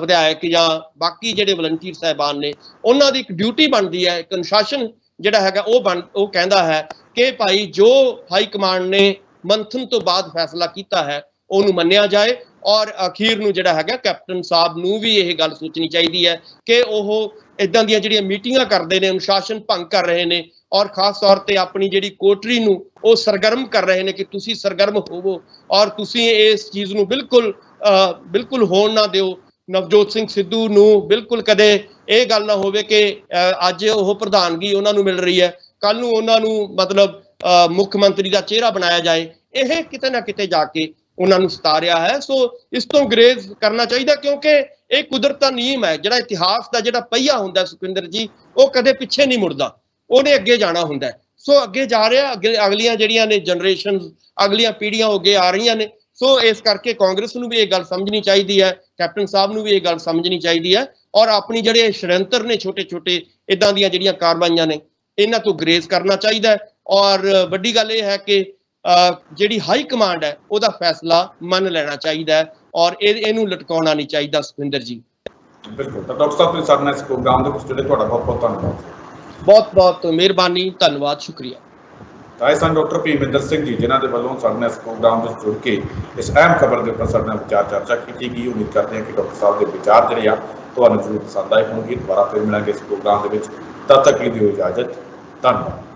ਵਿਧਾਇਕ ਜਾਂ ਬਾਕੀ ਜਿਹੜੇ ਵਲੰਟੀਅਰ ਸਾਹਿਬਾਨ ਨੇ, ਉਹਨਾਂ ਦੀ ਇੱਕ ਡਿਊਟੀ ਬਣਦੀ ਹੈ, ਇੱਕ ਅਨੁਸ਼ਾਸਨ ਜਿਹੜਾ ਹੈਗਾ ਉਹ ਕਹਿੰਦਾ ਹੈ ਕਿ ਭਾਈ ਜੋ ਹਾਈ ਕਮਾਂਡ ਨੇ ਮੰਥਨ ਤੋਂ ਬਾਅਦ ਫੈਸਲਾ ਕੀਤਾ ਹੈ ਉਹਨੂੰ ਮੰਨਿਆ ਜਾਏ। ਔਰ ਅਖੀਰ ਨੂੰ ਜਿਹੜਾ ਹੈਗਾ ਕੈਪਟਨ ਸਾਹਿਬ ਨੂੰ ਵੀ ਇਹ ਗੱਲ ਸੋਚਣੀ ਚਾਹੀਦੀ ਹੈ ਕਿ ਉਹ ਇਦਾਂ ਦੀਆਂ ਜਿਹੜੀਆਂ ਮੀਟਿੰਗਾਂ ਕਰਦੇ ਨੇ, ਅਨੁਸ਼ਾਸਨ ਭੰਗ ਕਰ ਰਹੇ ਨੇ, ਔਰ ਖਾਸ ਤੌਰ ਤੇ ਆਪਣੀ ਜਿਹੜੀ ਕੋਟਰੀ ਨੂੰ ਉਹ ਸਰਗਰਮ ਕਰ ਰਹੇ ਨੇ ਕਿ ਤੁਸੀਂ ਸਰਗਰਮ ਹੋਵੋ ਔਰ ਤੁਸੀਂ ਇਸ ਚੀਜ਼ ਨੂੰ ਬਿਲਕੁਲ ਹੋਣ ਨਾ ਦਿਓ। ਨਵਜੋਤ ਸਿੰਘ ਸਿੱਧੂ ਨੂੰ ਬਿਲਕੁਲ ਕਦੇ ਇਹ ਗੱਲ ਨਾ ਹੋਵੇ ਕਿ ਅੱਜ ਉਹ ਪ੍ਰਧਾਨਗੀ ਉਹਨਾਂ ਨੂੰ ਮਿਲ ਰਹੀ ਹੈ, ਕੱਲ ਨੂੰ ਉਹਨਾਂ ਨੂੰ ਮਤਲਬ ਮੁੱਖ ਮੰਤਰੀ ਦਾ ਚਿਹਰਾ ਬਣਾਇਆ ਜਾਏ। ਇਹ ਕਿਤੇ ਨਾ ਕਿਤੇ ਜਾ ਕੇ ਉਹਨਾਂ ਨੂੰ ਸਤਾ ਰਿਹਾ ਹੈ। ਸੋ ਇਸ ਤੋਂ ਗਰੇਜ਼ ਕਰਨਾ ਚਾਹੀਦਾ, ਕਿਉਂਕਿ ਇਹ ਕੁਦਰਤ ਦਾ ਨਿਯਮ ਹੈ। ਜਿਹੜਾ ਇਤਿਹਾਸ ਦਾ ਜਿਹੜਾ ਪਹੀਆ ਹੁੰਦਾ ਸੁਖਵਿੰਦਰ ਜੀ, ਉਹ ਕਦੇ ਪਿੱਛੇ ਨਹੀਂ ਮੁੜਦਾ, ਉਹਨੇ ਅੱਗੇ ਜਾਣਾ ਹੁੰਦਾ। ਸੋ ਅੱਗੇ ਜਾ ਰਿਹਾ, ਅਗਲੀਆਂ ਜਿਹੜੀਆਂ ਨੇ ਜਨਰੇਸ਼ਨ, ਅਗਲੀਆਂ ਪੀੜ੍ਹੀਆਂ ਅੱਗੇ ਆ ਰਹੀਆਂ ਨੇ। ਸੋ ਇਸ ਕਰਕੇ ਕਾਂਗਰਸ ਨੂੰ ਵੀ ਇਹ ਗੱਲ ਸਮਝਣੀ ਚਾਹੀਦੀ ਹੈ, ਕੈਪਟਨ ਸਾਹਿਬ ਨੂੰ ਵੀ ਇਹ ਗੱਲ ਸਮਝਣੀ ਚਾਹੀਦੀ ਹੈ, ਔਰ ਆਪਣੀ ਜਿਹੜੇ ਸ਼ੜਯੰਤਰ ਨੇ ਛੋਟੇ ਇਦਾਂ ਦੀਆਂ ਜਿਹੜੀਆਂ ਕਾਰਵਾਈਆਂ ਨੇ, ਇਹਨਾਂ ਤੋਂ ਗਰੇਜ਼ ਕਰਨਾ ਚਾਹੀਦਾ ਹੈ। ਔਰ ਵੱਡੀ ਗੱਲ ਇਹ ਹੈ ਕਿ ਜਿਹੜੀ ਹਾਈ ਕਮਾਂਡ ਹੈ ਉਹਦਾ ਫੈਸਲਾ ਮੰਨ ਲੈਣਾ ਚਾਹੀਦਾ ਹੈ, ਔਰ ਇਹਨੂੰ ਲਟਕਾਉਣਾ ਨਹੀਂ ਚਾਹੀਦਾ। ਸੁਖਵਿੰਦਰ ਜੀ ਬਿਲਕੁਲ। ਤਾਂ ਡਾਕਟਰ ਸਾਹਿਬ ਤੁਸੀਂ ਸਾਡੇ ਨਾਲ ਇਸ ਪ੍ਰੋਗਰਾਮ ਦੇ ਵਿੱਚ ਜੁੜੇ, ਤੁਹਾਡਾ ਬਹੁਤ ਧੰਨਵਾਦ। ਬਹੁਤ ਮਿਹਰਬਾਨੀ, ਧੰਨਵਾਦ, ਸ਼ੁਕਰੀਆ। ਤਾਂ ਇਹ ਸਨ ਡਾਕਟਰ ਭੀਮਿੰਦਰ ਸਿੰਘ ਜੀ, ਜਿਨ੍ਹਾਂ ਦੇ ਵੱਲੋਂ ਸਾਡੇ ਨਾਲ ਇਸ ਪ੍ਰੋਗਰਾਮ ਵਿੱਚ ਜੁੜ ਕੇ ਇਸ ਅਹਿਮ ਖਬਰ ਦੇ ਉੱਪਰ ਸਾਡੇ ਨਾਲ ਵਿਚਾਰ ਚਰਚਾ ਕੀਤੀ ਗਈ। ਉਮੀਦ ਕਰਦੇ ਹਾਂ ਕਿ ਡਾਕਟਰ ਸਾਹਿਬ ਦੇ ਵਿਚਾਰ ਜਿਹੜੇ ਆ ਤੁਹਾਨੂੰ ਜ਼ਰੂਰ ਪਸੰਦ ਆਏ ਹੋਣਗੇ। ਦੁਬਾਰਾ ਫਿਰ ਮਿਲਾਂਗੇ ਇਸ ਪ੍ਰੋਗਰਾਮ ਦੇ ਵਿੱਚ, ਤਦ ਤੱਕ ਲਈ ਦਿਓ ਇਜਾਜ਼ਤ। ਧੰਨਵਾਦ।